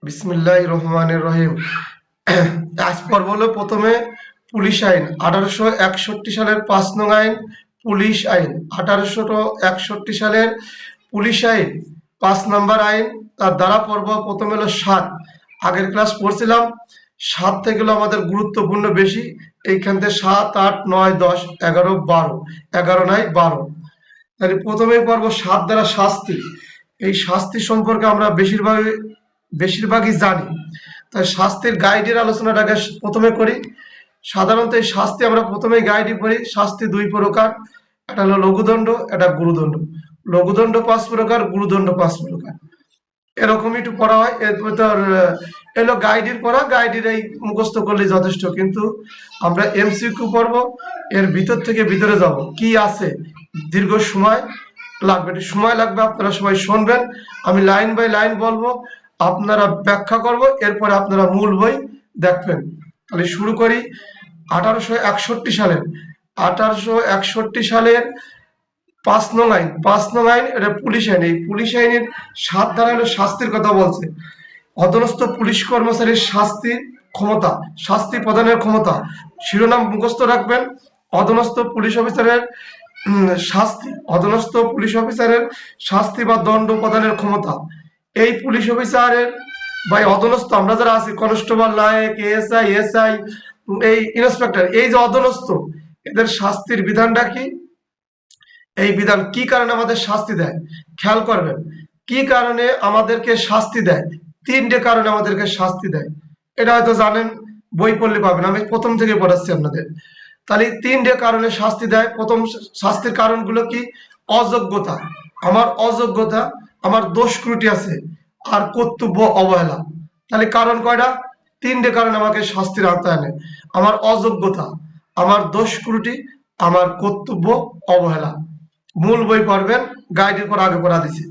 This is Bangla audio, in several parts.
বিসমিল্লাহির রহমানির রহিম। আজ পর্ব হলো প্রথমে পুলিশ আইন 1861 সালের 5 নং আইন, পুলিশ আইন 1861 সালের পুলিশ আইন 5 নম্বর আইন। তার দ্বারা পর্ব প্রথমে হলো 7। আগের ক্লাস পড়ছিলাম 7 থেকে হলো আমাদের গুরুত্বপূর্ণ বেশি। এইখান থেকে 7, 8, 9, 10, 11, 12, 11 নাই 12। তাহলে প্রথমেই পর্ব 7 দ্বারা শাস্তি। এই শাস্তি সম্পর্কে আমরা বেশিরভাগই জানি। তাই শাস্তির গাইডের আলোচনাটা আগে প্রথমে করি। সাধারণত এই শাস্তি আমরা প্রথমেই গাইডই পড়ি। শাস্তি দুই প্রকার, একটা হলো লঘুদণ্ড, একটা গুরুদণ্ড। লঘুদণ্ড 5 প্রকার, গুরুদণ্ড 5 প্রকার, এরকমই একটু পড়া হয়। এরপর তোর এলো গাইডের পড়া, গাইডের এই মুখস্থ করলে যথেষ্ট। কিন্তু আমরা এমসিকিউ পড়বো, এর ভিতর থেকে ভিতরে যাব, কি আছে দীর্ঘ সময় লাগবে, একটু সময় লাগবে। আপনারা সবাই শুনবেন, আমি লাইন বাই লাইন বলবো, আপনারা ব্যাখ্যা করব, এরপরে আপনারা মূল বই দেখবেন। তাহলে শুরু করি। 1861 সালের 5 নং আইন, 5 নং আইন, এটা পুলিশ আইন। এই পুলিশ আইনের 7 ধারা হলো শাস্তির কথা বলছে। অধস্তন পুলিশ কর্মচারীর শাস্তির ক্ষমতা, শাস্তি প্রদানের ক্ষমতা। শিরোনাম মুখস্থ রাখবেন, অধস্তন পুলিশ অফিসারের শাস্তি, অধস্তন পুলিশ অফিসারের শাস্তি বা দণ্ড প্রদানের ক্ষমতা। এই পুলিশ অফিসারের বা অধস্তন আমরা যারা আছি, কনস্টেবল, নায়ক, এএসআই, এসআই, এই ইন্সপেক্টর, এই যে অধস্তন, এদের শাস্তির বিধানটা কি? এই বিধান কি কারণে আমাদের শাস্তি দেয়, খেয়াল করবেন। কি কারণে আমাদেরকে শাস্তি দেয়? 3টে কারণে আমাদেরকে শাস্তি দেয়। এটা হয়তো জানেন, বই পড়লে পাবেন, আমি প্রথম থেকে পড়াচ্ছি আপনাদের। তাহলে 3টে কারণে শাস্তি দেয়। প্রথম শাস্তির কারণগুলো কি? অযোগ্যতা, আমার অযোগ্যতা, আমার দোষ ত্রুটি আছে, আর কর্তব্য অবহেলা। তাহলে কারণ কয়টা? 3টে কারণ আমাকে শাস্তির আওতায় আনে। আমার অযোগ্যতা, আমার দোষ ত্রুটি, আমার কর্তব্য অবহেলা। মূল বই পড়বেন, গাইডের পর আগে পড়া দিছি।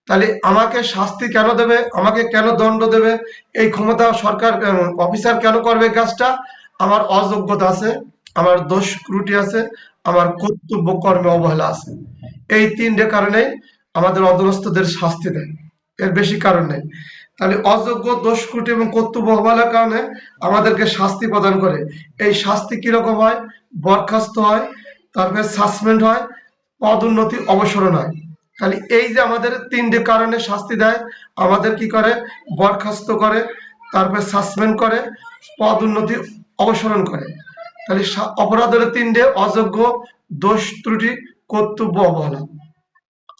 তাহলে আমাকে শাস্তি কেন দেবে, আমাকে কেন দণ্ড দেবে, এই ক্ষমতা সরকার অফিসার কেন করবে কাজটা? আমার অযোগ্যতা আছে, আমার দোষ ত্রুটি আছে, আমার কর্তব্য কর্মে অবহেলা আছে। এই 3টে কারণেই আমাদের অধস্তনদের শাস্তি দেয়, এর বেশি কারণ নেই। তাহলে অযোগ্য, দোষ ত্রুটি এবং কর্তব্য অবহেলার কারণে আমাদেরকে শাস্তি প্রদান করে। এই শাস্তি কিরকম হয়? বরখাস্ত হয়, তারপরে সাসপেন্ড হয়, পদোন্নতি, অবসরণ হয়। তাহলে এই যে আমাদের 3টে কারণে শাস্তি দেয়, আমাদের কি করে? বরখাস্ত করে, তারপরে সাসপেন্ড করে, পদোন্নতি, অবসরণ করে। তাহলে অপরাধ হলো 3টে: অযোগ্য, দোষ ত্রুটি, কর্তব্য অবহেলা।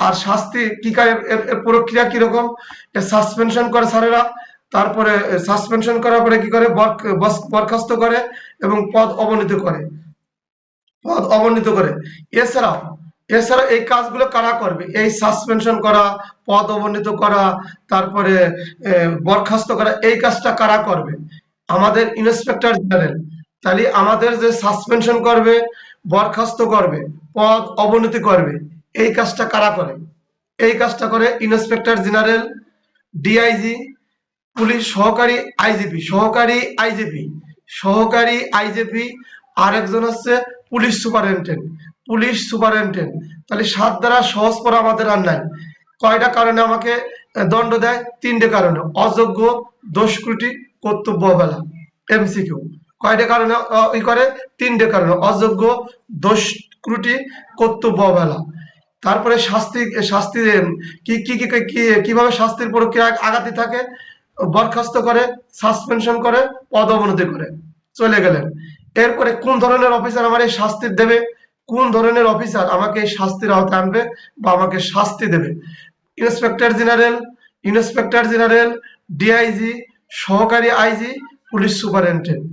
আর শাস্তি কি করে, এর প্রক্রিয়া কিরকম? সাসপেনশন করে স্যারেরা, তারপরে সাসপেনশন করার পরে কি করে? বরখাস্ত করে এবং পদ অবনীত করে, পদ অবনীত করে। এছাড়াও এছাড়া এই কাজগুলো কারা করবে? এই সাসপেনশন করা, পদ অবনীত করা, তারপরে বরখাস্ত করা, এই কাজটা কারা করবে? আমাদের ইন্সপেক্টর জেনারেল। তাহলে আমাদের যে সাসপেনশন করবে, বরখাস্ত করবে, পদ অবনতি করবে, এই কাজটা কারা করে? এই কাজটা করে ইন্সপেক্টর জেনারেল, ডিআইজি, পুলিশ সহকারী আইজিপি, সহকারী আইজিপি, আরেকজন হচ্ছে পুলিশ সুপারিনটেন্ডেন্ট, পুলিশ সুপারিনটেন্ডেন্ট। তাহলে 7 দ্বারা সহজ পড়া আমাদের আর নাই। কয়টা কারণে আমাকে দণ্ড দেয়? 3টে কারণে: অযোগ্য, দোষ ত্রুটি, কর্তব্য অবহেলা। এমসিকিউ কয়টা কারণে ই করে? 3টে কারণে: অযোগ্য, দোষ ত্রুটি, কর্তব্য অবহেলা। তারপরে শাস্তি, শাস্তি কি কি কি কি- কিভাবে শাস্তির প্রক্রিয়া আগাতে থাকে? বরখাস্ত করে, সাসপেনশন করে, পদ অবনতি করে, চলে গেলেন। এরপরে কোন ধরনের অফিসার আমার এই শাস্তি দেবে? কোন ধরনের অফিসার আমাকে এই শাস্তির আওতায় আনবে বা আমাকে শাস্তি দেবে? ইন্সপেক্টর জেনারেল, ডিআইজি, সহকারী আইজি, পুলিশ সুপারিনটেন্ডেন্ট।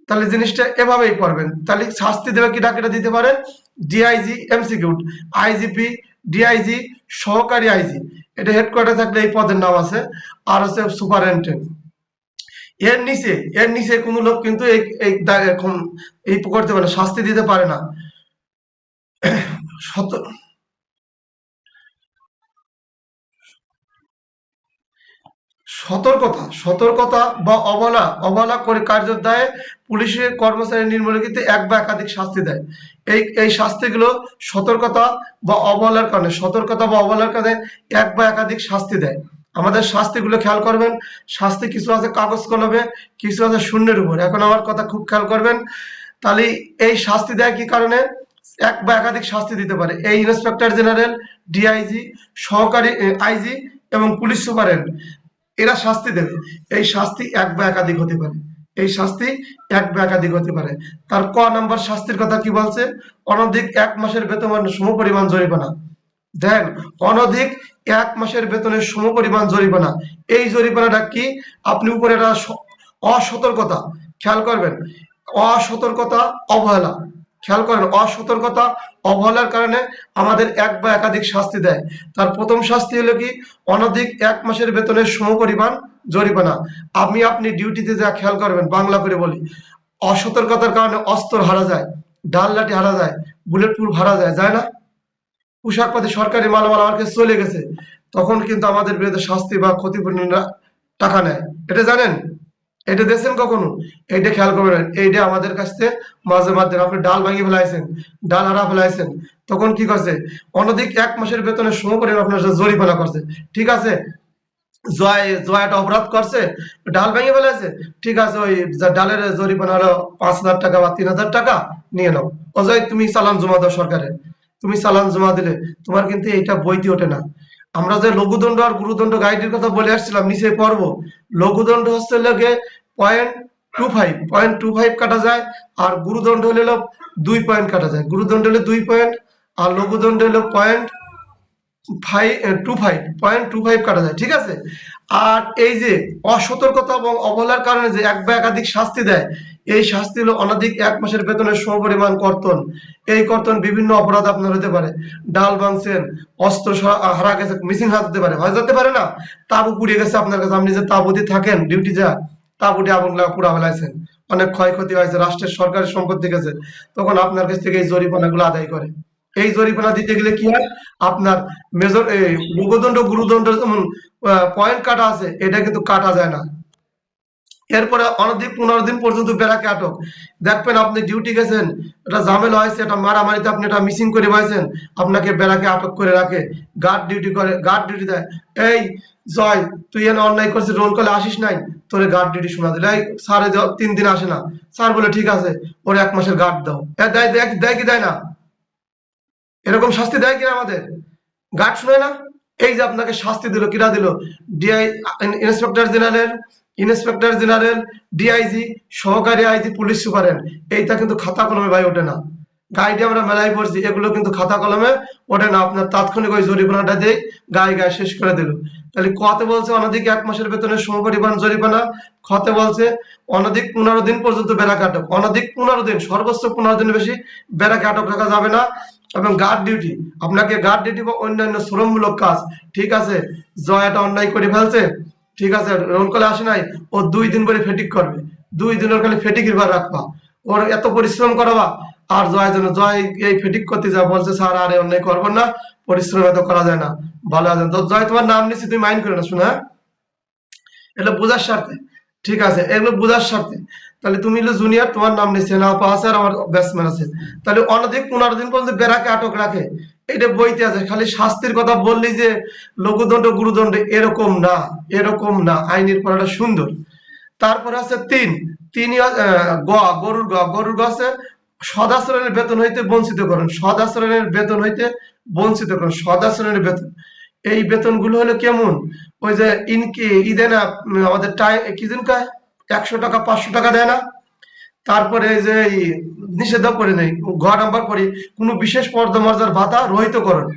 তাহলে জিনিসটা এভাবেই পড়বেন। তাহলে শাস্তি দেবে কি ডাকেটা দিতে পারে? ডিআইজি, এমসিকিউ, আইজিপি, ডিআইজি, সহকারী আইজি, এটা হেডকোয়ার্টার থাকলে এই পদের নাম আছে। আর হচ্ছে সুপারিনটেন্ডেন্ট। এর নিচে কোনো লোক কিন্তু এই করতে পারে না, শাস্তি দিতে পারে না। সতর্কতা বা অবহেলা করে কার্যের দায়ে পুলিশের কর্মচারী নিম্নলিখিত এক বা একাধিক শাস্তি দেয়। এই শাস্তিগুলো সতর্কতা বা অবহেলার কারণে এক বা একাধিক শাস্তি দেয়। আমাদের শাস্তিগুলো খেয়াল করবেন। শাস্তি কিছু আছে কাগজ কলমে, কিছু আছে শূন্যের উপর। এখন আমার কথা খুব খেয়াল করবেন। তাহলে এই শাস্তি দেয় কি কারণে? এক বা একাধিক শাস্তি দিতে পারে। এই ইন্সপেক্টর জেনারেল, ডিআইজি, সহকারী আইজি এবং পুলিশ সুপারেন্ট এরা শাস্তি দেবে। এই শাস্তি এক বা একাধিক হতে পারে। এই শাস্তি এক বা একাধিক হতে পারে। তার ক নাম্বার শাস্তির কথা কি বলছে? অনধিক 1 মাসের বেতনের সমপরিমাণ জরিমানা। দেন, অনধিক 1 মাসের বেতনের সমপরিমাণ জরিমানা। এই জরিমানাটা কি? আপনি উপরে একটা অসতর্কতা, খেয়াল করবেন, অসতর্কতা, অবহেলা, খেয়াল করেন, অসতর্কতা অবহেলার কারণে আমাদের এক বা একাধিক শাস্তি দেয়। তার প্রথম শাস্তি হলো কি? অনধিক 1 মাসের বেতনের সমপরিমাণ জরিমানা। আপনি ডিউটিতে যা খেয়াল করবেন, বাংলা করে বলি, অসতর্কতার কারণে অস্ত্র হারা যায়, ডাল লাঠি হারা যায়, বুলেট প্রুফ হারা যায়, যায় না? পোশাক পাতি সরকারি মালামাল আমার কাছে চলে গেছে, তখন কিন্তু আমাদের বিরুদ্ধে শাস্তি বা ক্ষতিপূরণ টাকা নেয়। এটা জানেন? এটা দেখছেন কখনো? এইটা খেয়াল করবেন। এইটা আমাদের কাছ থেকে মাঝে মাঝে আপনি ডাল ভাঙিয়ে ফেলাইছেন, ডাল হারা ফেলাইছেন, তখন কি করছে? অনধিক 1 মাসের বেতনের সমপরিমাণ আপনার সাথে জরিমানা করছে। ঠিক আছে, জয় জয় একটা অপরাধ করছে, ডাল ভেঙে ফেলেছে, ঠিক আছে, ওই ডালের জরিমানা হলো 5,000 টাকা বা 3,000 টাকা নিয়ে নাও। অজয়, তুমি চালান জমা দাও সরকারে। তুমি চালান জমা দিলে তোমার কিন্তু এইটা বইতে ওঠে না। আমরা যে লঘুদণ্ড আর গুরুদণ্ড গাইডের কথা বলে আসছিলাম, নিচে পড়ব। লঘুদণ্ড হচ্ছে লোকে 0.25 কাটা যায়, আর গুরুদণ্ড হলে 2 পয়েন্ট কাটা যায়। গুরুদণ্ড হলে 2 পয়েন্ট, আর লঘুদণ্ড হলো 0.25 কাটা যায়। ঠিক আছে। আর এই যে অসতর্কতা এবং অবহেলার কারণে যে এক বা একাধিক শাস্তি দেয়, এই শাস্তি হলো অনধিক 1 মাসের বেতনের সমপরিমাণ কর্তন। এই কর্তন বিভিন্ন অপরাধ আপনার হতে পারে। ডাল ভাঙছেন, অস্ত্র হারা গেছে, মিসিং হতে পারে, হয় যেতে পারে না? তাবু পুড়িয়ে গেছে আপনার কাছে, আপনি যে তাবুতে থাকেন ডিউটি যা, তাবুটি আগুন লাগা পুড়া ফেলাইছেন, অনেক ক্ষয়ক্ষতি হয়েছে, রাষ্ট্রের সরকারি সম্পত্তি গেছে, তখন আপনার কাছ থেকে এই জরিমানাগুলো আদায় করে। এই জরিমানা দিতে গেলে কি হয়? আপনার মেজর এই লঘুদণ্ড গুরুদণ্ড যেমন পয়েন্ট কাটা আছে, এটা কিন্তু কাটা যায় না। এরপরে অনধিক 15 দিন পর্যন্ত বেড়াকে আটক। দেখবেন আপনি ডিউটি গেছেন, এটা ঝামেলা হয়েছে, এটা মারামারিতে আপনি এটা মিসিং করে পাইছেন, আপনাকে বেড়াকে আটক করে রাখে, গার্ড ডিউটি করে, গার্ড ডিউটি দেয়। এই জয়, তুই এনে অন্যায় করছিস, রোল কলে আসিস নাই, তোরে গার্ড ডিউটি শোনা দিল। এই স্যার 3 দিন আসে না, স্যার বলে ঠিক আছে, ওর 1 মাসের গার্ড দাও। দেয় দেয় দেয় কি দেয় না? এরকম শাস্তি দেয় কিনা আমাদের? গার্ড শুনে না? এই যে আপনাকে শাস্তি দিল, কিরা দিল? ডিআই, ইন্সপেক্টর জেনারেল, ডিআইজি, সহকারী আইজি, পুলিশ সুপারেন্ট। এইটা কিন্তু খাতা কলমে ভাই ওঠে না। গাইডে আমরা মেলায় পড়ছি, এগুলো কিন্তু খাতা কলমে ওঠে না। আপনার তাৎক্ষণিক ওই জরিমানাটা দিয়ে গায়ে শেষ করে দিল। তাহলে কতে বলছে অনধিক 1 মাসের বেতনের সমপরিমাণ জরিমানা, খতে বলছে অনধিক 15 দিন পর্যন্ত বেড়াকে আটক। অনধিক 15 দিন, সর্বোচ্চ 15 দিনের বেশি বেড়াকে আটক রাখা যাবে না। এবং গার্ড ডিউটি, আপনাকে গার্ড ডিউটি বা অন্যান্য শ্রমমূলক কাজ, ঠিক আছে, জয় একটা অন্যায় করে ফেলছে, ঠিক আছে, রোল কলে আসে নাই, ও 2 দিন পরে ফেটিক করবে, 2 দিন ওর খালি ফেটিকের বার রাখবা, ওর এত পরিশ্রম করাবা। আর জয় এই ফেটিক করতে যা বলছে, স্যার আরে অন্যায় করবো না, পরিশ্রম এত করা যায় না, ভালো আছে তো। জয়, তোমার নাম নিচ্ছি, তুমি মাইন্ড করে না, শোনা, এটা বোঝার স্বার্থে, ঠিক আছে, এগুলো বোঝার স্বার্থে। তাহলে তুমি হলো জুনিয়র, তোমার নাম নিচ্ছে না, আছে আর আমার ব্যাটসম্যান আছে। তাহলে অনধিক 15 দিন পর্যন্ত বেড়াকে আটক রাখে, এটা বইতে আছে। খালি শাস্তির কথা বললি যে লঘুদণ্ড গুরুদণ্ড, এরকম না, এরকম না, আইনের পড়াটা সুন্দর। তারপরে আছে তিনি গরুর গ আছে সদাচরণের বেতন হইতে বঞ্চিত করেন। সদাচরণের বেতন হইতে বঞ্চিত করেন, সদাচরণের বেতন। এই বেতনগুলো হলো কেমন? ওই যে ই দেয় না, আমাদের কি দিন কয়, 100 টাকা 500 টাকা দেয় না? তারপরে এই যে নিষেধা করে নেই, ঘ নাম্বার করি, কোনো বিশেষ পদমর্যাদার ভাতা রহিতকরণ,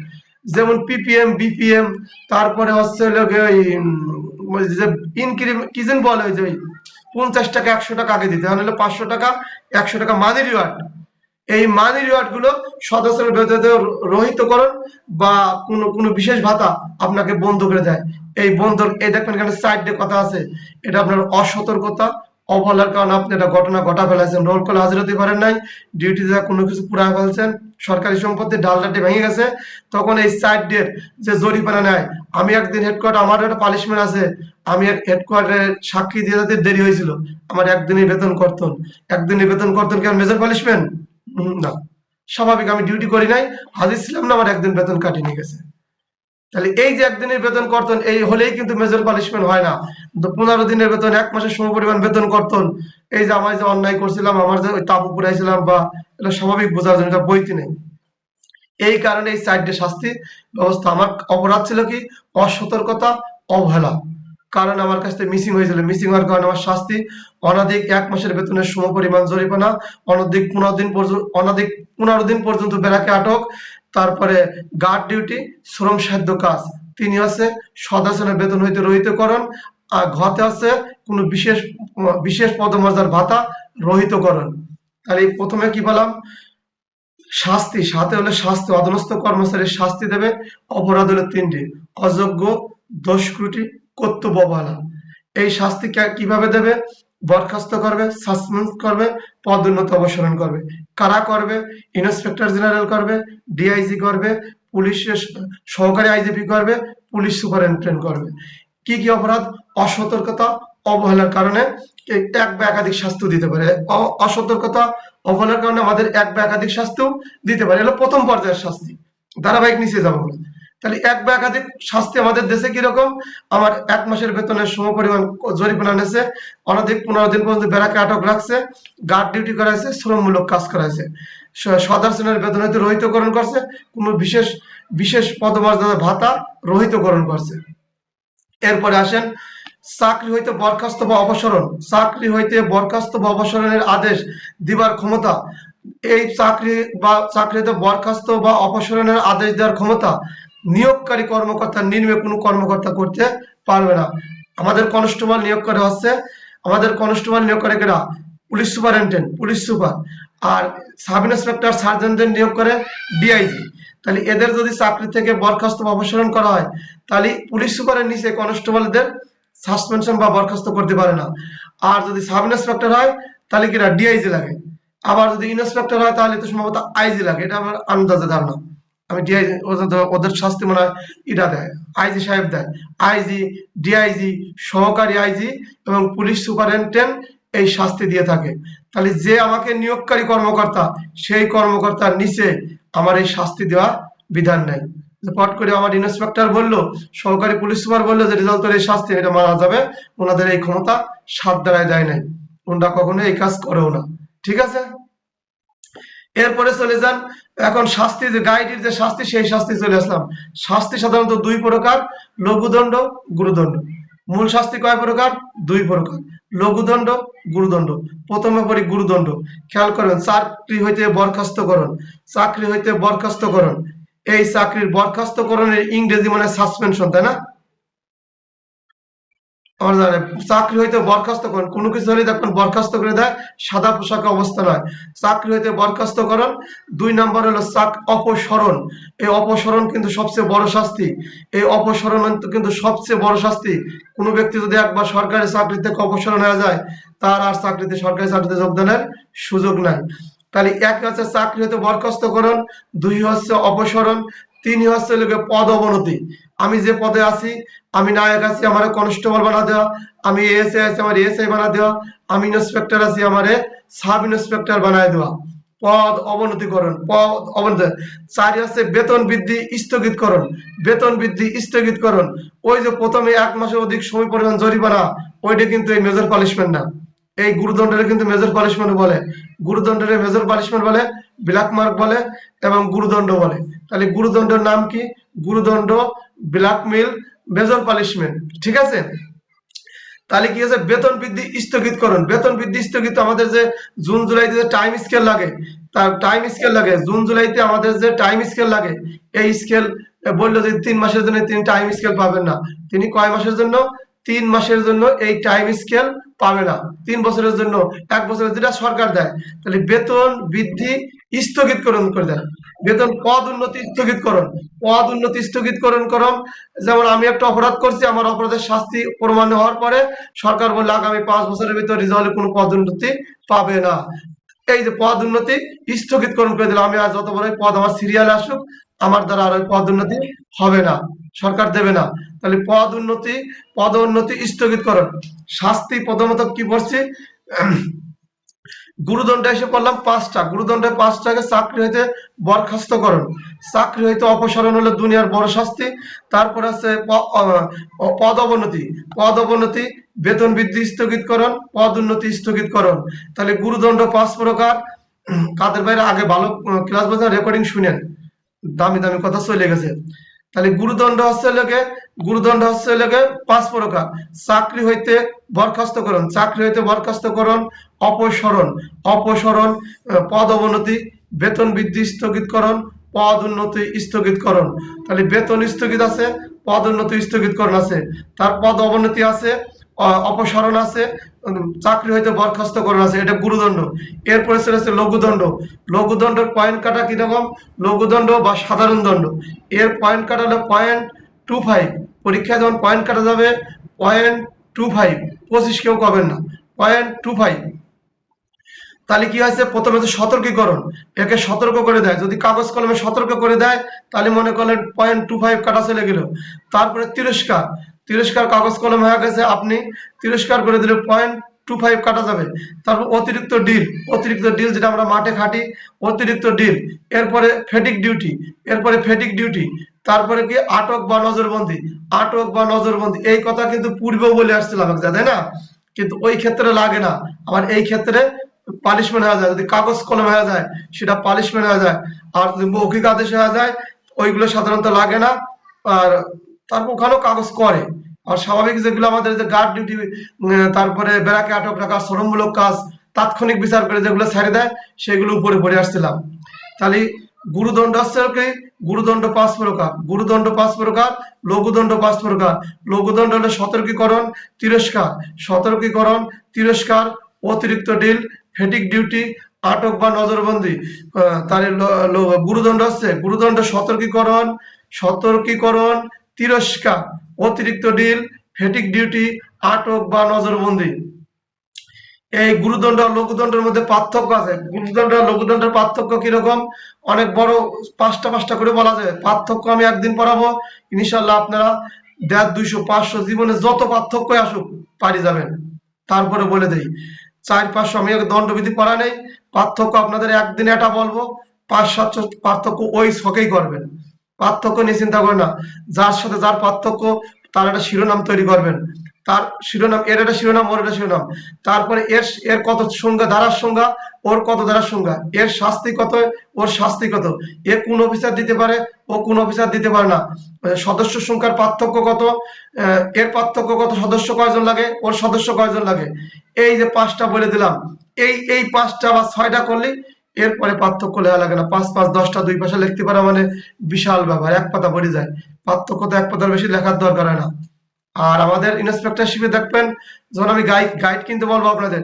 যেমন পিপিএম, বিপিএম, তারপরে হচ্ছে ওই যে কি যেন বলে, ওই যে 50 টাকা 100 টাকা আগে দিতে, নাহলে 500 টাকা 100 টাকা মানি রিওয়ার্ড। এই মানি রিওয়ার্ড গুলো সদস্যের বেতনে রহিতকরণ বা কোনো বিশেষ ভাতা আপনাকে বন্ধ করে দেয়। এই বন্ধ, এই দেখবেন এখানে সাইডে কথা আছে, এটা আপনার অসতর্কতা অবহেলার কারণে আপনি একটা ঘটনা ঘটা ফেলাইছেন, রোল কল হাজির হতে পারেন নাই, ডিউটিতে কোনো কিছু পুরাই ফেলছেন, সরকারি সম্পত্তি ডালডাটি ভেঙে গেছে, তখন এই সাইড ডেট যে জরিমানা নেয়। আমি একদিন হেডকোয়ার্টার, আমার একটা পানিশমেন্ট আছে, আমি হেডকোয়ার্টারে সাক্ষী দিয়ে যেতে দেরি হয়েছিল, আমার একদিনই বেতন কর্তন। একদিনই বেতন কর্তন কি মেজর পানিশমেন্ট? না, স্বাভাবিক, আমি ডিউটি করি নাই, হাজির ছিলাম না, আমার একদিন বেতন কাটিয়ে নিয়ে গেছে। তাহলে এই যে একদিনের বেতন কর্তন এই হলেই কিন্তু মেজর পানিশমেন্ট হয় না। তো 15 দিনের বেতন, 1 মাসের সমপরিমাণ বেতন কর্তন, এই যে আমি যে অন্যায় করছিলাম, আমার যে ওই তাবু পুরাইছিলাম, বা এটা স্বাভাবিক বোঝার জন্য, এটা বইতে নেই। এই কারণে এই 4টে শাস্তি ব্যবস্থা। আমার অপরাধ ছিল কি? অসতর্কতা, অবহেলা। কারণ আমার কাছ থেকে মিসিং হয়েছিল, মিসিং হওয়ার কারণে আমার শাস্তি অনধিক 1 মাসের বেতনের সমপরিমাণ জরিমানা, অনধিক 15 দিন পর্যন্ত বেড়াকে আটক, তারপরে গার্ড ডিউটি, শ্রম সাধ্য কাজ। তিনি হচ্ছে সদাচরণের বেতন হইতে রহিতকরণ, আর ঘতে আছে কোন বিশেষ বিশেষ পদমর্যাদার ভাতা রহিতকরণ। তাহলে প্রথমে কি বললাম? শাস্তি, সাথে হলে শাস্তি, অধীনস্থ কর্মচারীর শাস্তি দেবে। অপরাধ হলো 3টি: অযোগ্য, দোষত্রুটি, কর্তব্য অবহেলা। এই শাস্তি কিভাবে দেবে? বরখাস্ত করবে, সাসপেন্ড করবে, পদোন্নতি অপসারণ করবে। কারা করবে? ইন্সপেক্টর জেনারেল করবে, ডিআইজি করবে, পুলিশের সহকারী আইজিপি করবে, পুলিশ সুপারিনটেন্ডেন্ট করবে। কি কি অপরাধ? অসতর্কতা, অবহেলার কারণে এক বা একাধিক শাস্তিও দিতে পারে। অসতর্কতা, অবহেলার কারণে আমাদের এক বা একাধিক শাস্তিও দিতে পারে। এগুলো প্রথম পর্যায়ের শাস্তি, ধারাবাহিক নিচে যাবো। তাহলে এক বা একাধিক শাস্তি আমাদের দেশে কিরকম? আমার 1 মাসের বেতনের সমপরিমাণ জরিমানা নিয়েছে, অনধিক 15 দিন পর্যন্ত বেড়াকে আটক রাখছে, গার্ড ডিউটি করাইছে, শ্রমমূলক কাজ করাইছে, সদস্যের বেতন হইতে রহিতকরণ করছে, কোন বিশেষ বিশেষ পদমর্যাদা ভাতা রহিতকরণ করছে। এরপরে আসেন চাকরি হইতে বরখাস্ত বা অপসারণ। চাকরি হইতে বরখাস্ত বা অপসারণের আদেশ দিবার ক্ষমতা, এই চাকরি হইতে বরখাস্ত বা অপসারণের আদেশ দেওয়ার ক্ষমতা নিয়োগকারী কর্মকর্তা নিম্নে কোনো কর্মকর্তা করতে পারবে না। আমাদের কনস্টেবল নিয়োগ করে হচ্ছে, আমাদের কনস্টেবল নিয়োগ করে কেরা? Police superintendent, police super. আর সাব ইন্সপেক্টর সার্জেন্টদের নিয়োগ করে ডিআইজি। তাহলে এদের যদি চাকরি থেকে বরখাস্ত বা অপসারণ করা হয়, তাহলে পুলিশ সুপারের নিচে কনস্টেবলদের সাসপেনশন বা বরখাস্ত করতে পারে না। আর যদি সাব ইন্সপেক্টর হয় তাহলে কিনা ডিআইজি লাগে। আবার যদি ইন্সপেক্টর হয় তাহলে তো সম্ভবত আইজি লাগে, এটা আমার আন্দাজে ধারণা। আমি ডিআইজি, ওদের শাস্তি মনে হয় এটা দেয়, আইজি সাহেব দেয়। আইজি, ডিআইজি, সহকারী আইজি এবং পুলিশ সুপারিনটেন্ডেন্ট এই শাস্তি দিয়ে থাকে। তাহলে যে আমাকে নিয়োগকারী কর্মকর্তা, সেই কর্মকর্তার নিচে আমার এই শাস্তি দেওয়া বিধান নাই। পট করে আমার ইন্সপেক্টর বললো, সহকারী পুলিশ সুপার বললো যে রেজাল্ট এই শাস্তি, এটা মানা যাবে, ওনাদের এই ক্ষমতা সাত দ্বারায় দেয় নাই, ওনারা কখনো এই কাজ করেও না। ঠিক আছে, এরপরে চলে যান এখন শাস্তি, যে গাইডের যে শাস্তি, সেই শাস্তি চলে আসলাম। শাস্তি সাধারণত 2 প্রকার: লঘুদণ্ড, গুরুদণ্ড। মূল শাস্তি কয় প্রকার? 2 প্রকার: লঘুদণ্ড, গুরুদণ্ড। প্রথমে পড়ি গুরুদণ্ড। খেয়াল করবেন, চাকরি হইতে বরখাস্তকরণ। চাকরি হইতে বরখাস্তকরণ, এই চাকরির বরখাস্তকরণের ইংরেজি মানে সাসপেনশন, তাই না? চাকরি হইতে বরখাস্ত করেন, কোনো কিছু হলে দেখবেন বরখাস্ত করে দেয়, সাদা পোশাকে অবস্থা নয়। চাকরি হইতে বরখাস্ত করেন। 2 নম্বর হলো অপসরণ। এই অপসরণ কিন্তু সবচেয়ে বড় শাস্তি। এই অপসরণ কিন্তু সবচেয়ে বড় শাস্তি। কোনো ব্যক্তি যদি একবার সরকারি চাকরি থেকে অপসরণ হয়ে যায়, তার আর সরকারি চাকরিতে যোগদানের সুযোগ নাই। তাহলে এক হচ্ছে চাকরি হইতে বরখাস্ত করেন, 2 হচ্ছে অপসরণ, 3 হচ্ছে পদ অবনতি। আমি যে পদে আছি, আমি নায়ক আছি, আমার কনস্টেবল বানা দেওয়া, আমি এএসআই আছি, আমার এএসআই বানা দেওয়া, আমি ইন্সপেক্টর আছি, আমারে সাব ইন্সপেক্টর বানায় দেওয়া। পদ অবনতিকরণ, পদ অবনতি। 4 হচ্ছে বেতন বৃদ্ধি স্থগিতকরণ। বেতন বৃদ্ধি স্থগিতকরণ, ওই যে প্রথমে 1 মাসের অধিক সময় পরিমাণ জরিমানা, ওইটা কিন্তু এই মেজর পানিশমেন্ট না। এই গুরুদণ্ডের কিন্তু মেজর পানিশমেন্ট বলে। গুরুদণ্ডের মেজর পানিশমেন্ট বলে, ব্ল্যাক মার্ক বলে এবং গুরুদণ্ড বলে। তাহলে গুরুদণ্ডের নাম কি? গুরুদণ্ড, ব্ল্যাকমেল, মেজর পানিশমেন্ট। ঠিক আছে, তাহলে কি আছে? বেতন বৃদ্ধি স্থগিতকরণ। বেতন বৃদ্ধি স্থগিত, আমাদের যে জুন জুলাইতে যে টাইম স্কেল লাগে, তার টাইম স্কেল লাগে, জুন জুলাইতে আমাদের যে টাইম স্কেল লাগে, এই স্কেল বললো যে 3 মাসের জন্য তিনি টাইম স্কেল পাবেন না। তিনি কয় মাসের জন্য? 3 মাসের জন্য এই টাইম স্কেল পাবে না। 3 বছরের জন্য, 1 বছরের, যেটা সরকার দেয়। তাহলে বেতন বৃদ্ধি স্থগিতকরণ করে দেয়। বেতন, পদ উন্নতি স্থগিতকরণ, পদ উন্নতি স্থগিতকরণ করণ। যেমন আমি একটা অপরাধ করছি, আমার অপরাধের শাস্তি প্রমাণ হওয়ার পরে সরকার বলল আগামী 5 বছরের ভিতর রিজাল্টে কোনো পদ উন্নতি পাবে না। এই যে পদ উন্নতি স্থগিতকরণ করে দিল, আমি আর যত বড় পদ আমার সিরিয়ালে আসুক, আমার দ্বারা আর পদ উন্নতি হবে না, সরকার দেবে না। তাহলে পদ উন্নতি স্থগিতকরণ। শাস্তি প্রথমত কি পড়ছে? গুরুদণ্ডে এসে পড়লাম 5টা, গুরুদণ্ডে 5টাকে চাকরি হইতে বরখাস্তকরণ, চাকরি হইতে অপসারণ হলো দুনিয়ার বড় শাস্তি। তারপর আছে পদ অবনতি, পদ অবনতি, বেতন বৃদ্ধি স্থগিতকরণ, পদ উন্নতি স্থগিতকরণ। তাহলে গুরুদণ্ড 5 প্রকার। কাদের বাইরে আগে ভালো ক্লাস বলছেন, রেকর্ডিং শুনেন, দামি দামি কথা চলে গেছে। তাহলে গুরুদণ্ড হচ্ছে লেগে, গুরুদণ্ড হচ্ছে লেগে 5 প্রকার। চাকরি হইতে বরখাস্তকরণ, চাকরি হইতে বরখাস্তকরণ, অপসারণ, অপসারণ, পদ অবনতি, বেতন বৃদ্ধি স্থগিতকরণ, পদ উন্নতি স্থগিতকরণ। তাহলে বেতন স্থগিত আছে, পদ উন্নতি স্থগিতকরণ আছে, তার পদ অবনতি আছে, অপসারণ আছে, চাকরি হইতে বরখাস্তকরণ আছে, এটা গুরুদণ্ড। এরপরে চলে আসছে লঘুদণ্ড। লঘুদণ্ডের পয়েন্ট কাটা কিরকম, লঘুদণ্ড বা সাধারণ দণ্ড, এর পয়েন্ট কাটা হলো 0.25। পরীক্ষায় যখন পয়েন্ট কাটা যাবে 0.25, 25 কেউ পাবেন না, 0.25। তাহলে কি হয়েছে, প্রথমে তো সতর্কীকরণ, একে সতর্ক করে দেয়, যদি কাগজ কলমে সতর্ক করে দেয় তাহলে মনে করলেন 0.25 কাটা চলে গেল। তারপরে তিরস্কার, তিরস্কার কাগজ কলম হয়ে গেছে, আপনি তিরস্কার করে দিলে 0.25 কাটা যাবে। তারপর অতিরিক্ত ডিল, অতিরিক্ত ডিল যেটা আমরা মাঠে খাটি, অতিরিক্ত ডিল। এরপরে ফেটিক ডিউটি, এরপরে ফেটিক ডিউটি। তারপরে কি আটক বা নজরবন্দি, আটক বা নজরবন্দি। এই কথা কিন্তু পূর্বেও বলে আসছিলাম, তাই না? কিন্তু ওই ক্ষেত্রে লাগে না, আবার এই ক্ষেত্রে পানিশমেন্ট হয়ে যায়। যদি কাগজ কলম হয়ে যায় সেটা পানিশমেন্ট হয়ে যায়, আর যদি মৌখিক আদেশ হয়ে যায় ওইগুলো সাধারণত লাগে না। আর তারপর ওখানেও কাগজ করে। আর স্বাভাবিক যেগুলো আমাদের যে গার্ড ডিউটি, তারপরে বেড়াকে আটক রাখা, শ্রমমূলক কাজ, তাৎক্ষণিক বিচার করে যেগুলো ছেড়ে দেয় সেগুলো উপরে পড়ে আসছিলাম। তাহলে গুরুদণ্ড হচ্ছে কি, গুরুদণ্ড 5 প্রকার, গুরুদণ্ড 5 প্রকার, লঘুদণ্ড 5 প্রকার। লঘুদণ্ড হলো সতর্কীকরণ, তিরস্কার, সতর্কীকরণ, তিরস্কার, অতিরিক্ত ডিল, ফেটিক ডিউটি, আটক বা নজরবন্দি। তাহলে গুরুদণ্ড হচ্ছে, গুরুদণ্ড সতর্কীকরণ, সতর্কীকরণ, তিরস্কার, অতিরিক্ত ডিল, ফেটিক ডিউটি, আটক বা নজরবন্দি। এই গুরুদণ্ড আর লঘুদণ্ডের মধ্যে পার্থক্য আছে। গুরুদণ্ড আর লঘুদণ্ডের পার্থক্য কিরকম, অনেক বড়, 5টা করে বলা যায়। পার্থক্য আমি একদিন পড়াবো ইনশাল্লাহ, আপনারা 150, 200, 500 জীবনে যত পার্থক্য আসুক পারি যাবেন। তারপরে বলে দেই 400-500, আমি দণ্ডবিধি পড়া নেই, পার্থক্য আপনাদের একদিনে এটা বলবো, 500-700 পার্থক্য ওই ছকেই করবেন, পার্থক্য নিয়ে চিন্তা করেন না। যার সাথে যার পার্থক্য তার একটা শিরোনাম তৈরি করবেন, তার শিরোনাম, এর একটা শিরোনাম, ওর একটা শিরোনাম। তারপরে এর এর কত সংজ্ঞা, ধারার সংজ্ঞা, ওর কত ধারার সংজ্ঞা, এর শাস্তি কত, ওর শাস্তি কত, এ কোন অফিসার দিতে পারে, ও কোন অফিসার দিতে পারে না, সদস্য সংখ্যার পার্থক্য কত, এর পার্থক্য কত, সদস্য কয়জন লাগে, ওর সদস্য কয়জন লাগে। এই যে 5টা বলে দিলাম, এই 5টা বা 6টা করলে এরপরে পার্থক্য লেখা লাগে না। 5-5-10টা 2 পাশে লিখতে পারা মানে বিশাল ব্যাপার, এক পাতা পড়ে যায়। পার্থক্য তো এক পাতার বেশি লেখার দরকার হয় না। আর আমাদের ইন্সপেক্টরশিপে দেখবেন, যখন আমি গাইড গাইড কিনতে বলবো আপনাদের,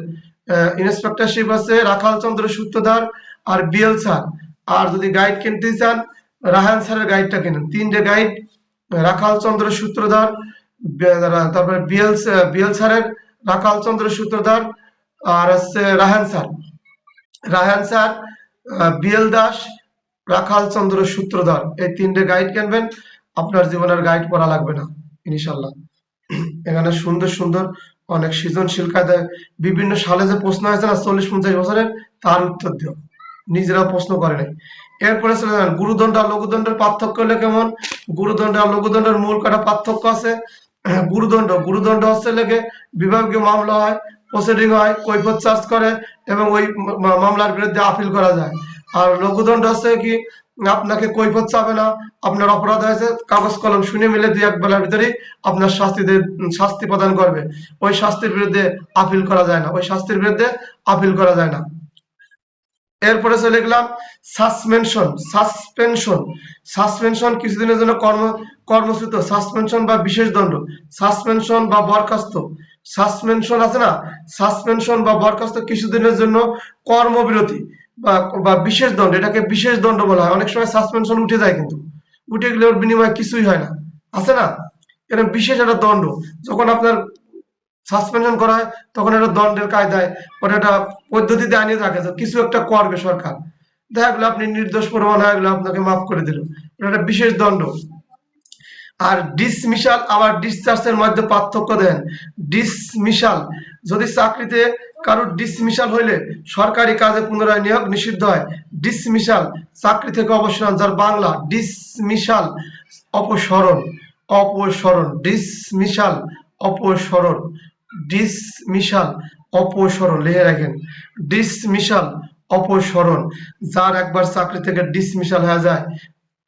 ইন্সপেক্টরশিপ আছে রাখাল চন্দ্র সূত্রধার আর বিএল স্যার। আর যদি গাইড কিনতে চান রাহান স্যারের গাইডটা কিনুন, 3টে গাইড, রাখাল চন্দ্র সূত্রধার, তারপরে বিএল স্যারের, রাখাল চন্দ্র সূত্রধার, আর হচ্ছে Rahan sir, Rahan sir, BL Das, Rakhal Chandra Sutradhar, এই 3টে গাইড কিনবেন, আপনার জীবনের গাইড পড়া লাগবে না ইনশাল্লাহ। এখানে সুন্দর সুন্দর অনেক সৃজনশীল কায়দায় বিভিন্ন সালে যে প্রশ্ন হয়েছে না 40-50 বছরের, তার উত্তর দিও, নিজেরা প্রশ্ন করে নাই। এরপরে চলে যান গুরুদণ্ড আর লঘুদণ্ডের পার্থক্য হলে কেমন। গুরুদণ্ড আর লঘুদণ্ডের মূল কটা পার্থক্য আছে। গুরুদণ্ড, গুরুদণ্ড হচ্ছে লেগে বিভাগীয় মামলা হয়, প্রসিডিং হয়, কৈফিয়ত চার্জ করে এবং ওই মামলার বিরুদ্ধে আপিল করা যায়। আর লঘুদণ্ড হচ্ছে কি, আপনাকে কৈফিয়ত চাবে না, আপনার অপরাধ হয়েছে, কাগজ কলম শুনে মিলে 2-1 বেলার ভিতরেই আপনার শাস্তি প্রদান করবে, ওই শাস্তির বিরুদ্ধে আপিল করা যায় না, ওই শাস্তির বিরুদ্ধে আপিল করা যায় না। এরপরে চলে গেলাম সাসপেনশন, সাসপেনশন, সাসপেনশন কিছুদিনের জন্য কর্মচ্যুত, সাসপেনশন বা বিশেষ দণ্ড, সাসপেনশন বা বরখাস্ত, সাসপেনশন আছে না, সাসপেনশন বা বরখাস্ত কিছুদিনের জন্য কর্মবিরতি বা বিশেষ দণ্ড, এটাকে বিশেষ দণ্ড বলা হয়। অনেক সময় সাসপেনশন উঠে যায়, কিন্তু উঠে গেলে ওর বিনিময়ে কিছুই হয় না, আছে না, এরকম বিশেষ একটা দণ্ড। যখন আপনার সাসপেনশন করা হয় তখন একটা দণ্ডের কায়দায় ওটা একটা পদ্ধতিতে আনিয়ে রাখে, কিছু একটা করবে সরকার, দেখা গেলো আপনি নির্দোষ প্রমাণ হয়ে গেলো, আপনাকে মাফ করে দিল, এটা একটা বিশেষ দণ্ড। আর ডিসমিসাল আবার ডিসচার্জের মধ্যে পার্থক্য দেন। ডিসমিসাল, যদি চাকরিতে কারো ডিসমিসাল হইলে সরকারি কাজে পুনরায় নিয়োগ নিষিদ্ধ হয়। ডিসমিসাল চাকরি থেকে অপসারণ, যার বাংলা ডিসমিসাল অপসারণ, অপসারণ, ডিসমিসাল অপসারণ, ডিসমিসাল অপসারণ লিখে রাখেন, ডিসমিসাল অপসারণ। যার একবার চাকরি থেকে ডিসমিসাল হয়ে যায়,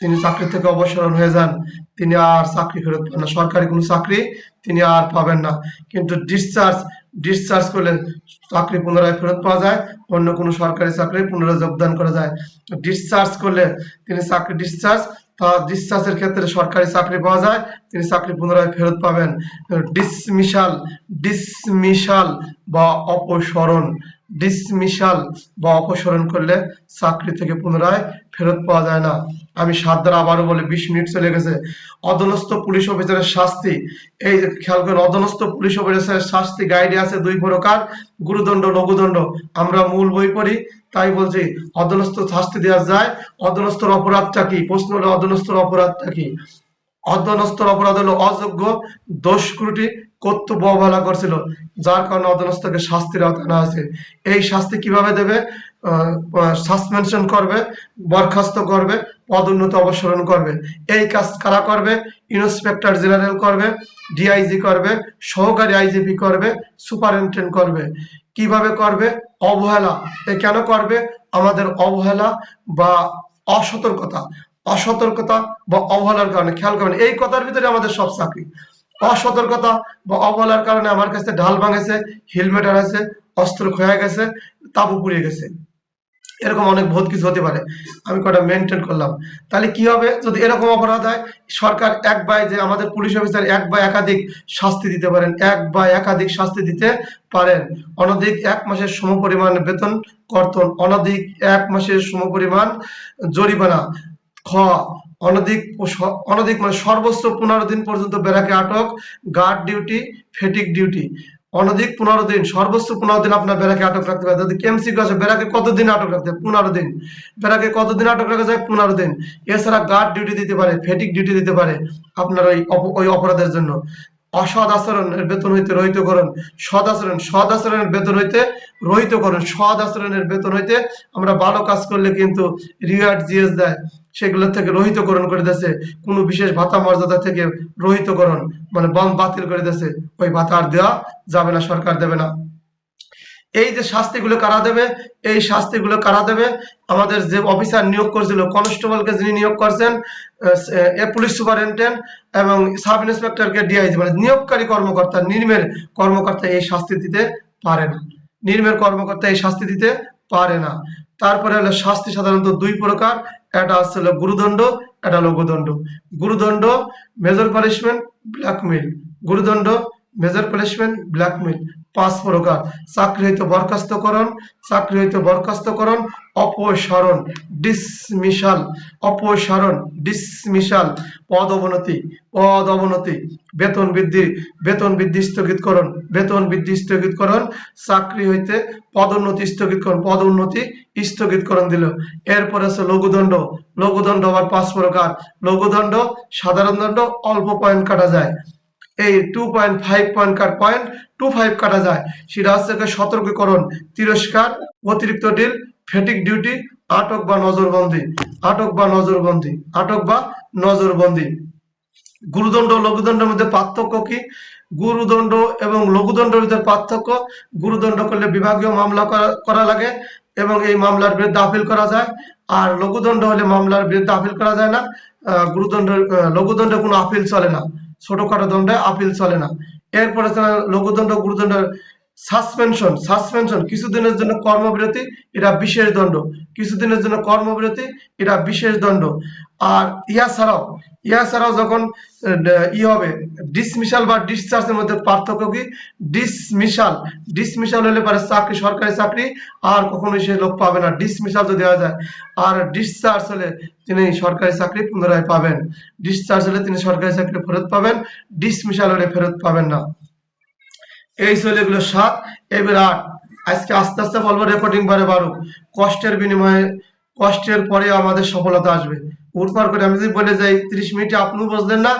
তিনি চাকরি থেকে অপসারণ হয়ে যান, তিনি আর চাকরি ফেরত পান না, সরকারি কোনো চাকরি তিনি আর পাবেন না। কিন্তু ডিসচার্জ, ডিসচার্জ করলে চাকরি পুনরায় ফেরত পাওয়া যায়, অন্য কোনো সরকারি চাকরি পুনরায় যোগদান করা যায়। ডিসচার্জ করলে তিনি চাকরি ডিসচার্জ, তা ডিসচার্জের ক্ষেত্রে সরকারি চাকরি পাওয়া যায়, তিনি চাকরি পুনরায় ফেরত পাবেন। ডিসমিসাল, ডিসমিসাল বা অপসারণ, ডিসমিসাল বা অপসারণ করলে চাকরি থেকে পুনরায় ফেরত পাওয়া যায় না। আমি 7 ধারা আবারও বলে 20 মিনিট চলে গেছে। অধীনস্থ পুলিশ অফিসারের শাস্তি, এই যে খেয়াল করেন, অধীনস্থ পুলিশ অফিসারের শাস্তি গাইডে আছে 2 প্রকার, গুরুদণ্ড, লঘুদণ্ড। আমরা মূল বই পড়ি, তাই বলছি অধীনস্থ শাস্তি দেওয়া যায়। অধীনস্থর অপরাধটা কি? প্রশ্ন হলো অধীনস্থর অপরাধটা কি? অধীনস্থর অপরাধ হলো অযোগ্য দোষত্রুটি কর্তব্য অবহেলা করছিল, যার কারণে অধীনস্থকে শাস্তির আওতায় আনা হয়েছে। এই শাস্তি কিভাবে দেবে? সাসপেনশন করবে, বরখাস্ত করবে, পদোন্নতি অপসারণ করবে। এই কাজ কারা করবে? ইন্সপেক্টর জেনারেল করবে, ডিআইজি করবে, সহকারী আইজিপি করবে, সুপারিনটেন্ডেন্ট করবে। কিভাবে করবে? অবহেলা। কেন করবে? আমাদের অবহেলা বা অসতর্কতা, অসতর্কতা বা অবহেলার কারণে। খেয়াল করবেন, এই কথার ভিতরে আমাদের সব চাকরি। অসতর্কতা বা অবহেলার কারণে আমার কাছে ঢাল ভাঙেছে, হেলমেট হারাইছে, অস্ত্র ক্ষয়ে গেছে, তাবু পুড়িয়ে গেছে, এরকম অনেক বহুত কিছু হতে পারে। আমি কটা মেনটেন করলাম। তাহলে কি হবে যদি এরকম অপরাধ হয়? সরকার এক বা, যে আমাদের পুলিশ অফিসার এক বা একাধিক শাস্তি দিতে পারেন, এক বা একাধিক শাস্তি দিতে পারেন। অনধিক 1 মাসের সমপরিমাণ বেতন কর্তন, অনধিক 1 মাসের সমপরিমাণ জরিমানা। খ, অনধিক অনধিক মানে সর্বোচ্চ 15 দিন পর্যন্ত ব্যারাকে আটক, গার্ড ডিউটি, ফেটিক ডিউটি। অনধিক 15 দিন, সর্বোচ্চ 15 দিন আপনার ব্যারাকে আটক রাখতে পারে। যদি এমসিকিউ আছে, ব্যারাকে কতদিন আটক রাখতে হবে? 15 দিন। ব্যারাকে কতদিন আটক রাখা যায়? 15 দিন। এছাড়া গার্ড ডিউটি দিতে পারে, ফেটিক ডিউটি দিতে পারে আপনার ওই অপরাধের জন্য। অসৎ আচরণের বেতন হইতে রহিতকরণ, সৎ আচরণ, সৎ আচরণের বেতন হইতে রহিতকরণ, সৎ আচরণের বেতন হইতে, আমরা ভালো কাজ করলে কিন্তু রিওয়ার্ড জিএস দেয়, সেগুলো থেকে রহিতকরণ করে দিয়েছে। কোনো বিশেষ ভাতা মর্যাদা থেকে রহিতকরণ মানে বন্ধ, বাতিল করে দিয়েছে। ওই ভাতা আর দেওয়া যাবে না, সরকার দেবে না। এই যে শাস্তিগুলো কারা দেবে? এই শাস্তিগুলো কারা দেবে? আমাদের যে অফিসার নিয়োগ করেছিল, কনস্টেবলকে যিনি নিয়োগ করছেন, পুলিশ সুপারিনটেন্ডেন্ট এবং সাব ইন্সপেক্টরকে ডিআইজি, মানে নিয়োগকারী কর্মকর্তা, নির্মের কর্মকর্তা এই শাস্তি দিতে পারে না। নির্মের কর্মকর্তা এই শাস্তি দিতে পারে না। তারপরে হলো শাস্তি সাধারণত 2 প্রকার, একটা হচ্ছে হলো গুরুদণ্ড, একটা লঘুদণ্ড। গুরুদণ্ড মেজর পানিশমেন্ট, ব্ল্যাকমেইল। গুরুদণ্ড মেজর পানিশমেন্ট, ব্ল্যাকমেইল। 5 প্রকার: চাকরি হইতে বরখাস্তকরণ, চাকরি হইতে বরখাস্তকরণ, অপসারণ, ডিসমিসাল, অপসারণ, ডিসমিসাল, পদ অবনতি, পদ অবনতি, বেতন বৃদ্ধি, বেতন বৃদ্ধি স্থগিতকরণ, বেতন বৃদ্ধি স্থগিতকরণ, চাকরি হইতে পদোন্নতি স্থগিতকরণ, পদোন্নতি স্থগিতকরণ দিল। এরপরে আছে লঘুদণ্ড। লঘুদণ্ড আবার 5 প্রকার। লঘুদণ্ড সাধারণ দণ্ড, অল্প পয়েন্ট কাটা যায়। এই 2.5 পয়েন্ট 0.25 কাটা যায়। সেটা হচ্ছে সতর্কীকরণ, তিরস্কার, অতিরিক্ত ডিল, ফেটিক ডিউটি, আটক বা নজরবন্দি, আটক বা নজরবন্দি, আটক বা নজরবন্দি। গুরুদণ্ড ও লঘুদণ্ডের মধ্যে পার্থক্য কি? গুরুদণ্ড এবং লঘুদণ্ডের ভিতরে পার্থক্য: গুরুদণ্ড করলে বিভাগীয় মামলা করা লাগে এবং এই মামলার বিরুদ্ধে আপিল করা যায়। আর লঘুদণ্ড হলে মামলার বিরুদ্ধে আপিল করা যায় না। গুরুদণ্ডের লঘুদণ্ডে কোনো আপিল চলে না, ছোটখাটো দণ্ডে আপিল চলে না। এরপরে লঘুদণ্ড, গুরুদণ্ডের সাসপেনশন, সাসপেনশন কিছুদিনের জন্য কর্মবিরতি, এটা বিশেষ দণ্ড। কিছুদিনের জন্য কর্মবিরতি, এটা বিশেষ দণ্ড। আর ইয়া ছাড়াও যখন হবে ডিসমিসাল বা ডিসচার্জের মধ্যে পার্থক্য কি? ডিসমিসাল, ডিসমিসাল হলে পারে চাকরি, সরকারি চাকরি আর কখনোই সে লোক পাবে না, ডিসমিসাল যদি দেওয়া যায়। আর ডিসচার্জ হলে তিনি সরকারি চাকরি পুনরায় পাবেন। ডিসচার্জ হলে তিনি সরকারি চাকরি ফেরত পাবেন, ডিসমিসাল হলে ফেরত পাবেন না। এই চলে এগুলো 7। এবার 8। আজকে আস্তে আস্তে বলবো, রেকর্ডিং বারে বাড়ুক। কষ্টের বিনিময়ে, কষ্টের পরে আমাদের সফলতা আসবে। উঠপার করে আমি যদি বলে যাই 30 মিনিটে আপনিও বুঝলেন না,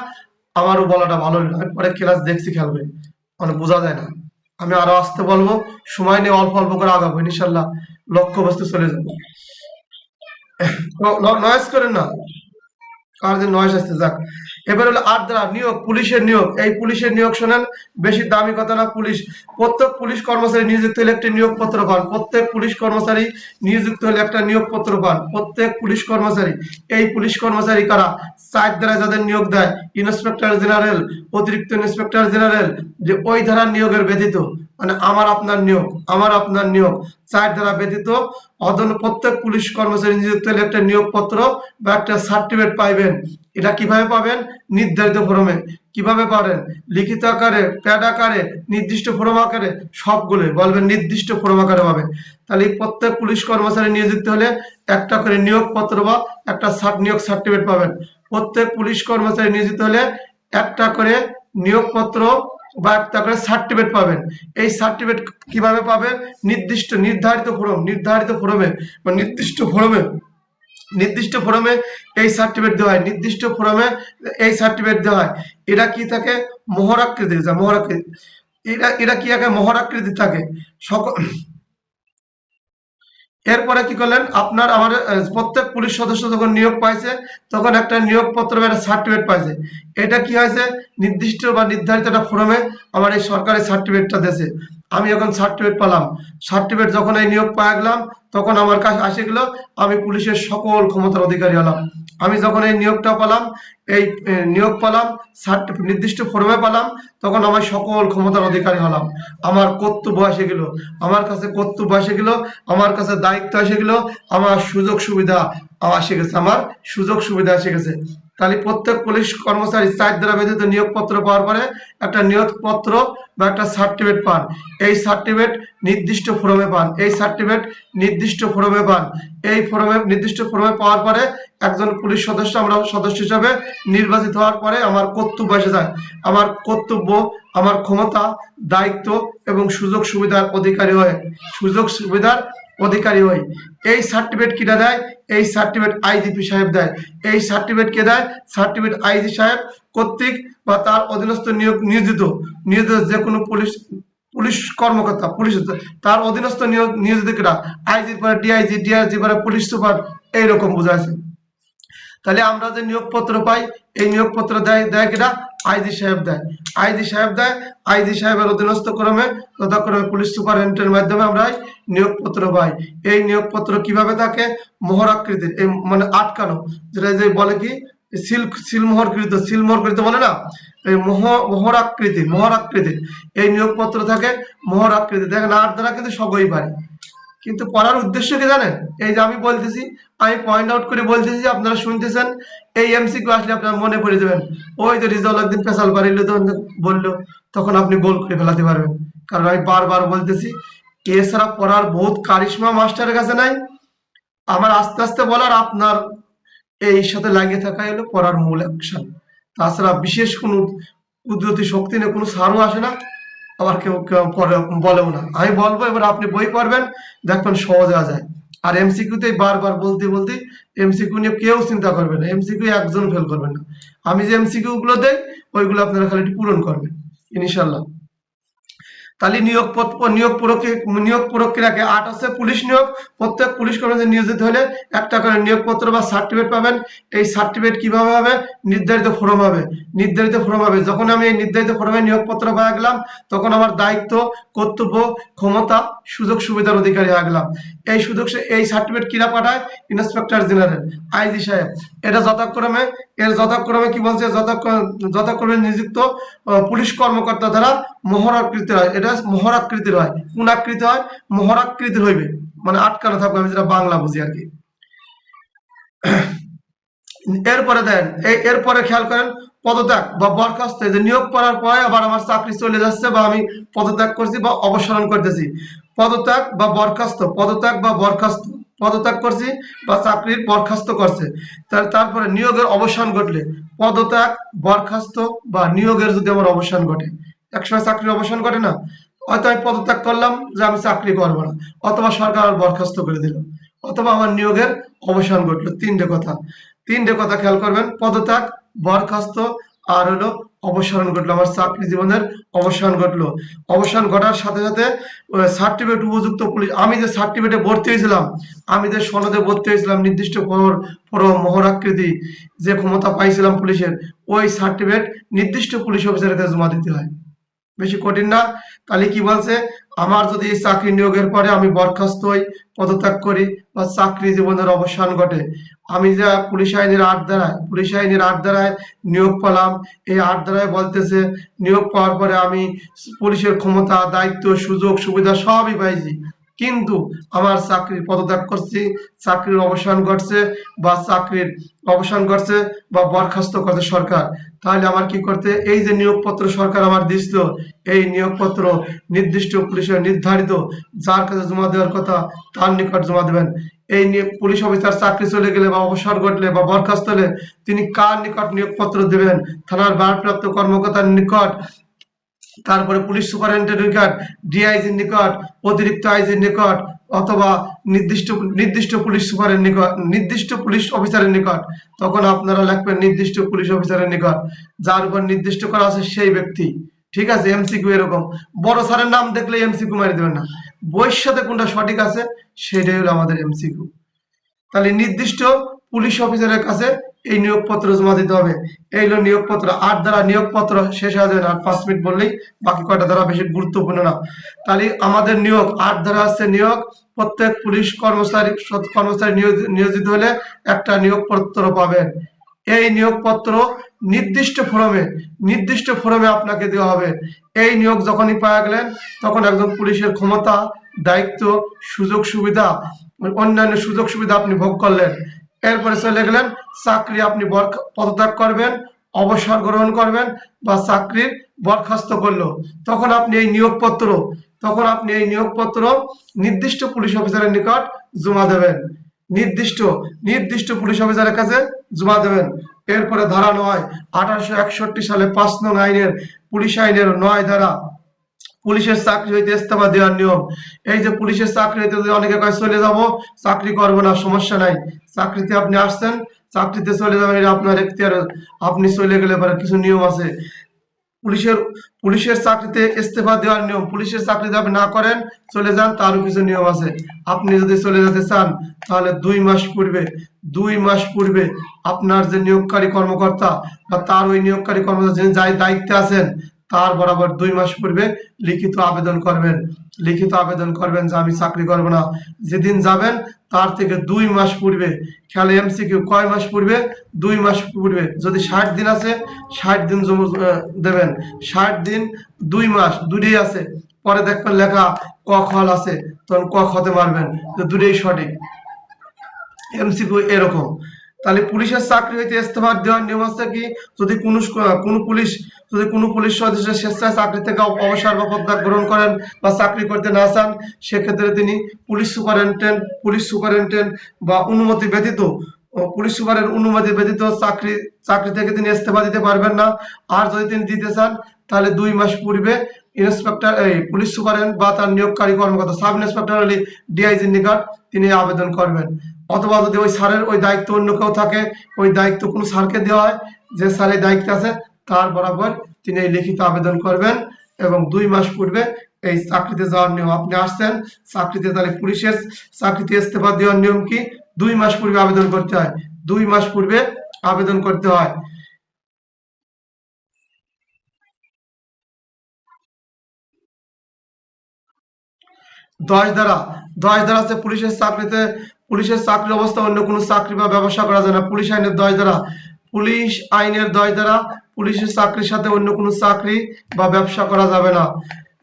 আমারও বলাটা ভালো নয়, পরে ক্লাস দেখছি খেয়াল করে, মানে বোঝা যায় না। আমি আরো আসতে বলবো, সময় নিয়ে অল্প অল্প করে আগাবো ইনশাল্লাহ, লক্ষ্যবস্তু চলে যাবো। নয়েজ করেন না, কার যে নয়েজ আসছে, যাক। এবার হলো আর্দ্রা নিয়োগ, পুলিশের নিয়োগ। এই পুলিশের নিয়োগ শোনেন, বেশি দামি কথা না। পুলিশ, প্রত্যেক পুলিশ কর্মচারী নিযুক্ত হলে একটি নিয়োগপত্র পান। প্রত্যেক পুলিশ কর্মচারী নিযুক্ত হলে একটা নিয়োগপত্র পান, প্রত্যেক পুলিশ কর্মচারী। এই পুলিশ কর্মচারী কারা? চার ধারা যাদের নিয়োগ দেয়, ইন্সপেক্টর জেনারেল, অতিরিক্ত ইন্সপেক্টর জেনারেল, যে ওই ধারার নিয়োগের ব্যতীত, মানে আমার আপনার নিয়োগ, আমার আপনার নিয়োগ চার ধারা ব্যতীত প্রত্যেক পুলিশ কর্মচারী নিযুক্ত হলে একটা নিয়োগপত্র বা একটা সার্টিফিকেট পাইবেন। এটা কিভাবে পাবেন? নির্ধারিত ফরমে। কিভাবে পাবেন? লিখিত আকারে, প্যাড আকারে, নির্দিষ্ট ফরম আকারে, সবগুলো বলবেন নির্দিষ্ট ফরম আকারে পাবে। তাহলে প্রত্যেক পুলিশ কর্মচারী নিয়োজিত হলে একটা করে নিয়োগপত্র বা একটা নিয়োগ সার্টিফিকেট পাবেন। প্রত্যেক পুলিশ কর্মচারী নিয়োজিত হলে একটা করে নিয়োগপত্র বা একটা করে সার্টিফিকেট পাবেন। এই সার্টিফিকেট কিভাবে পাবেন? নির্দিষ্ট নির্ধারিত ফরম, নির্ধারিত ফরমে বা নির্দিষ্ট ফরমে, নির্দিষ্ট ফরমে এই সার্টিফিকেট দেওয়া হয়, নির্দিষ্ট ফরমে এই সার্টিফিকেট দেওয়া হয়। এটা কি থাকে? মোহরাকৃতি, মোহরাকৃতি। এটা কি থাকে? মোহরাকৃতি থাকে। সকল, এরপরে কি করলেন? আপনার আমার প্রত্যেক পুলিশ সদস্য যখন নিয়োগ পাইছে, তখন একটা নিয়োগপত্র বা একটা সার্টিফিকেট পাইছে। এটা কি হয়েছে? নির্দিষ্ট বা নির্ধারিত একটা ফর্মে আমার এই সরকারি সার্টিফিকেটটা দিয়েছে। আমি যখন সার্টিফিকেট পেলাম, সার্টিফিকেট যখন এই নিয়োগ পাওয়া গেলাম, তখন আমার কাছে আসে গেল, আমি পুলিশের সকল ক্ষমতার অধিকারী হলাম। আমি যখন এই নিয়োগটা পেলাম, এই নিয়োগ পেলাম, নির্দিষ্ট ফর্মে পেলাম, তখন আমার সকল ক্ষমতার অধিকারী হলাম। আমার কর্তব্য এসে গেল, আমার কাছে কর্তব্য এসে গেল, আমার কাছে দায়িত্ব এসে গেল, আমার সুযোগ সুবিধা এসে গেছে, আমার সুযোগ সুবিধা এসে গেছে। তাহলে প্রত্যেক পুলিশ কর্মচারী চার দ্বারা ব্যতীত নিয়োগপত্র পাওয়ার পরে একটা নিয়োগপত্র বা একটা সার্টিফিকেট পান। এই সার্টিফিকেট নির্দিষ্ট ফরমে পান, এই সার্টিফিকেট নির্দিষ্ট ফরমে পান। এই ফরমে, নির্দিষ্ট ফরমে পাওয়ার পরে একজন পুলিশ সদস্য, আমরা সদস্য হিসাবে নির্বাচিত হওয়ার পরে আমার কর্তব্য এসে যায়। আমার কর্তব্য, আমার ক্ষমতা, দায়িত্ব এবং সুযোগ সুবিধার অধিকারী হয়, সুযোগ সুবিধার অধিকারী হই। এই সার্টিফিকেট কিটা দেয়? এই সার্টিফিকেট আইজিপি সাহেব দেয়। এই সার্টিফিকেট কে দেয়? সার্টিফিকেট আইজি সাহেব কর্তৃক বা তার অধীনস্থ নিয়োজিত নিয়োজিত যে কোনো পুলিশ, পুলিশ কর্মকর্তা, পুলিশ তার অধীনস্থ নিয়োজিত কিনা, আইজির পরে ডিআইজি, ডিআইজি পরে পুলিশ সুপার, এইরকম বোঝাচ্ছে। তাহলে আমরা যে নিয়োগপত্র পাই, এই নিয়োগপত্র দেয় দেয় কিনা? আইজি সাহেব দেয়, আইজি সাহেব দেয়। আইজি সাহেবের অধীনস্থ ক্রমে যথাক্রমে পুলিশ সুপারিনটেন্ডেন্টের মাধ্যমে আমরা নিয়োগপত্র পাই। এই নিয়োগপত্র কিভাবে থাকে? মোহরাকৃতির, এই মানে আটকানো, যেটা যে বলে কি সিলমোহরকৃত, সিলমোহরকৃত বলে না, এই মোহরাকৃতি, মোহরাকৃতির এই নিয়োগপত্র থাকে, মোহরাকৃতি। দেখেন আর দ্বারা কিন্তু সবই পারে, কিন্তু পড়ার উদ্দেশ্য কি জানেন? এই যে আমি বলতেছি, আমি পয়েন্ট আউট করে বলতেছি, আপনারা শুনতেছেন, এই এমসিকিউ আসলে আপনারা মনে পড়ে যাবেন। ওই যে রিজাল একদিন পেশাল পারিল, তখন বললো, তখন আপনি গোল করে ফেলাতে পারবেন। কারণ আমি বারবার বলতেছি, এছাড়া পড়ার বহুত কারিশমা মাস্টারের কাছে নাই। আমার আস্তে আস্তে বলার, আপনার এই সাথে লাগিয়ে থাকা হলো পড়ার মূল অ্যাকশন। তাছাড়া বিশেষ কোনো কুদরতি শক্তি নেই, কোনো সারও আসে না, আবার কেউ কেউ বলেও না। আমি বলবো, এবার আপনি বই পড়বেন, দেখবেন সহজ হয়ে যায়। আর এমসিকিউতে বারবার বলতে বলতে এমসিকিউ নিয়ে কেউ চিন্তা করবে না, এমসিকিউ একজন ফেল করবেন না। আমি যে এমসিকিউ গুলো দেই, ওইগুলো আপনারা খালি একটু পূরণ করবেন ইনশাল্লাহ। তাহলে নিয়োগ প্রক্রিয়াকে ৮ আছে পুলিশ নিয়োগ। প্রত্যেক পুলিশ কর্মচারী নিয়োজিত হলে একটা করে নিয়োগপত্র বা সার্টিফিকেট পাবেন। এই সার্টিফিকেট কিভাবে হবে? নির্ধারিত ফরম হবে, নির্ধারিত ফরম হবে। যখন আমি এই নির্ধারিত ফরমে নিয়োগপত্র পাওয়া গেলাম, তখন আমার দায়িত্ব, কর্তব্য, ক্ষমতা, সুযোগ সুবিধার অধিকারী হয়ে গেলাম। এই সুযোগ, এই সার্টিফিকেট কিরা পাঠায়? ইন্সপেক্টর জেনারেল, আইজি সাহেব। এটা যথাক্রমে, এর যথাক্রমে কি বলছে? যথাক্রমে নিযুক্ত পুলিশ কর্মকর্তা দ্বারা মোহরাকৃতি হয়। এটা মোহরাকৃতির হয়। কোন আকৃতি হয়? মোহরাকৃতির হইবে, মানে আটকানো থাকবে, আমি যেটা বাংলা বুঝি আর কি। এরপরে দেন, এরপরে খেয়াল করেন, পদত্যাগ বা বরখাস্ত। এই যে নিয়োগ করার পরে আবার আমার চাকরি চলে যাচ্ছে, বা আমি পদত্যাগ করছি বা অবসরণ করতেছি, পদত্যাগ বা বরখাস্ত, পদত্যাগ বা বরখাস্ত, পদত্যাগ করছি বা চাকরির বরখাস্ত করছে। তারপরে নিয়োগের অবসান ঘটলে, পদত্যাগ, বরখাস্ত বা নিয়োগের যদি আমার অবসান ঘটে, একসময় চাকরির অবসান ঘটে না, হয়তো আমি পদত্যাগ করলাম যে আমি চাকরি করবো না, অথবা সরকার বরখাস্ত করে দিল, অথবা আমার নিয়োগের অবসান ঘটলো। তিনটে কথা, তিনটে কথা খেয়াল করবেন: পদত্যাগ, বরখাস্ত, আর হলো অবসান ঘটলো, আমার চাকরি জীবনের অবসান ঘটলো। অবসান ঘটার সাথে সাথে সার্টিফিকেট উপযুক্ত পুলিশ, আমি যে সার্টিফিকেটে ভর্তি হয়েছিলাম, আমি যে সনদে ভর্তি হয়েছিলাম নির্দিষ্ট মোহরাকৃতি যে ক্ষমতা পাইছিলাম পুলিশের, ওই সার্টিফিকেট নির্দিষ্ট পুলিশ অফিসারের কাছে জমা দিতে হয়। বেশি কঠিন না। তাহলে কি বলছে, আমার যদি এই চাকরি নিয়োগের পরে আমি বরখাস্ত হই, পদত্যাগ করি বা চাকরি জীবনের অবসান ঘটে, আমি যা পুলিশ আইনের 8 ধারায় নিয়োগ পেলাম, এই 8 ধারায় বলতেছে নিয়োগ পাওয়ার পরে আমি পুলিশের ক্ষমতা, দায়িত্ব, সুযোগ সুবিধা সবই পাইছি, কিন্তু আমার চাকরির পদত্যাগ করছি, চাকরির অবসান ঘটছে বা বরখাস্ত করছে সরকার, তাহলে আমার কি করতে, এই যে নিয়োগপত্র সরকার আমার দিছিল, এই নিয়োগপত্র নির্দিষ্ট পুলিশের নির্ধারিত যার কাছে জমা দেওয়ার কথা তার নিকট জমা দেবেন। এই পুলিশ অফিসার চাকরি চলে গেলে বা অবসর ঘটলে বা বরখাস্ত হলে তিনি কার নিকট নিয়োগপত্র দেবেন? থানার ভারপ্রাপ্ত কর্মকর্তার নিকট, তারপরে পুলিশ সুপারিনটেন্ডেন্টের নিকট, ডিআইজির নিকট, অতিরিক্ত আইজির নিকট, অথবা নির্দিষ্ট নির্দিষ্ট পুলিশ সুপারের নিকট, নির্দিষ্ট পুলিশ অফিসারের নিকট। তখন আপনারা লিখবেন নির্দিষ্ট পুলিশ অফিসারের নিকট, যার উপর নির্দিষ্ট করা আছে সেই ব্যক্তি। ঠিক আছে, এমসিকিউ এরকম, বড় স্যারের নাম দেখলে এমসিকিউ মারি দেবেন না, বইয়ের সাথে কোনটা সঠিক আছে সেটাই হলো আমাদের এমসিকিউ। তাহলে নির্দিষ্ট পুলিশ অফিসারের কাছে এই নিয়োগপত্র জমা দিতে হবে। এই হলো নিয়োগপত্র। 8 ধারা নিয়োগপত্র শেষ হয়ে যাবে, আর 5 মিনিট বললেই, বাকি কয়টা ধারা বেশি গুরুত্বপূর্ণ না। তাহলে আমাদের নিয়োগ 8 ধারা আছে নিয়োগ, প্রত্যেক পুলিশ কর্মচারী নিয়োজিত হলে একটা নিয়োগপত্র পাবেন। এই নিয়োগপত্র নির্দিষ্ট ফরমে আপনাকে দেওয়া হবে। এই নিয়োগ যখনই পাওয়া গেলেন, তখন একজন পুলিশের ক্ষমতা, দায়িত্ব, সুযোগ সুবিধা, অন্যান্য সুযোগ সুবিধা আপনি ভোগ করলেন। এরপরে চলে গেলেন চাকরি, আপনি পদত্যাগ করবেন, অবসর গ্রহণ করবেন বা চাকরির বরখাস্ত করলো, তখন আপনি এই নিয়োগপত্র নির্দিষ্ট পুলিশ অফিসারের নিকট জমা দেবেন, নির্দিষ্ট পুলিশ অফিসারের কাছে জমা দেবেন। এরপরে ধারা 9, 1861 সালে 5 নং আইনের, পুলিশ আইনের 9 ধারা, পুলিশের চাকরি হইতে ইস্তফা দেওয়ার নিয়ম। এই যে পুলিশের চাকরি হইতে যদি অনেকে কয় চলে যাব, চাকরি করবো না, সমস্যা নাই, চাকরিতে আপনি আসছেন, চাকরিতে চলে যাবেন, এটা আপনার এখতিয়ার। আপনি চলে গেলে পরে কিছু নিয়ম আছে। পুলিশের চাকরিতে ইস্তফা দেওয়ার নিয়ম, পুলিশের চাকরি যদি আপনি না করেন, চলে যান, তারও কিছু নিয়ম আছে। আপনি যদি চলে যেতে চান, তাহলে 2 মাস পূর্বে আপনার যে নিয়োগকারী কর্মকর্তা বা তার ওই নিয়োগকারী কর্মকর্তা যিনি যাই দায়িত্বে আছেন, তার বরাবর 2 মাস পূর্বে লিখিত আবেদন করবেন যে আমি চাকরি করব না। যেদিন যাবেন তার থেকে 2 মাস পূর্বে, খেয়াল এমসিকিউ, কয় মাস পূর্বে? 2 মাস পূর্বে। যদি 60 দিন আছে, 60 দিন দেবেন, 60 দিন, 2 মাস, দুটোই আছে। পরে দেখবেন লেখা ক খ আছে, তখন ক খতে মারবেন, দুটোই সঠিক। এমসিকিউ এরকম। তাহলে পুলিশের চাকরি হইতে ইস্তফা দেওয়ার নিয়ম আছে কি, যদি কোনো পুলিশ সদস্য স্বেচ্ছায় চাকরি থেকে অবসর বা পদত্যাগ গ্রহণ করেন বা চাকরি করতে না চান, সেক্ষেত্রে তিনি পুলিশ সুপারিনটেন্ডেন্ট বা পুলিশ সুপারের অনুমতি ব্যতীত চাকরি থেকে তিনি ইস্তফা দিতে পারবেন না। আর যদি তিনি দিতে চান, তাহলে 2 মাস পূর্বে পুলিশ সুপারেন্ট বা তার নিয়োগকারী কর্মকর্তা, সাব ইন্সপেক্টর হলে ডিআইজির নিকট তিনি আবেদন করবেন। অথবা যদি ওই স্যারের ওই দায়িত্ব অন্য কেউ থাকে, ওই দায়িত্ব কোনো স্যারকে দেওয়া হয়, যে স্যারের দায়িত্ব আছে তার বরাবর তিনি এই লিখিত আবেদন করবেন। এবং 2 মাস পূর্বে এই চাকরিতে যাওয়ার নিয়ম, আপনি আসছেন চাকরিতে, তাহলে পুলিশের চাকরিতে ইস্তফা দেওয়ার নিয়ম কি, 2 মাস পূর্বে আবেদন করতে হয়, 2 মাস পূর্বে আবেদন করতে হয়। দশ ধারা আছে পুলিশের চাকরি অবস্থা অন্য কোনো চাকরি বা ব্যবসা করা যায় না। পুলিশ আইনের 10 ধারা, পুলিশের চাকরির সাথে অন্য কোনো চাকরি বা ব্যবসা করা যাবে না।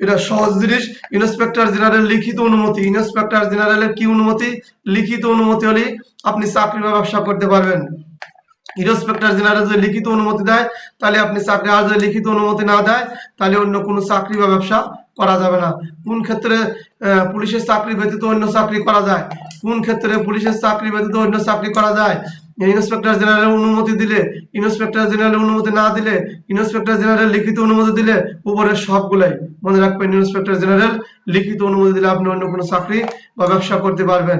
এটা সহজ জিনিস। ইন্সপেক্টর জেনারেল লিখিত অনুমতি, ইন্সপেক্টর জেনারেলের কি অনুমতি? লিখিত অনুমতি হলে আপনি চাকরি বা ব্যবসা করতে পারবেন। ইন্সপেক্টর জেনারেল যদি লিখিত অনুমতি দেয়, তাহলে আপনি চাকরি, আর যদি লিখিত অনুমতি না দেয়, তাহলে অন্য কোনো চাকরি বা ব্যবসা করা যাবে না। কোন ক্ষেত্রে পুলিশের চাকরি ব্যতীত অন্য চাকরি করা যায়? কোন ক্ষেত্রে পুলিশের চাকরি ব্যতীত অন্য চাকরি করা যায়? ইন্সপেক্টর জেনারেল অনুমতি দিলে, ইন্সপেক্টর জেনারেল অনুমতি না দিলে, ইন্সপেক্টর জেনারেল লিখিত অনুমতি দিলে, উপরের সবগুলাই মনে রাখবেন। ইন্সপেক্টর জেনারেল লিখিত অনুমতি দিলে আপনি অন্য কোনো চাকরি বা ব্যবসা করতে পারবেন।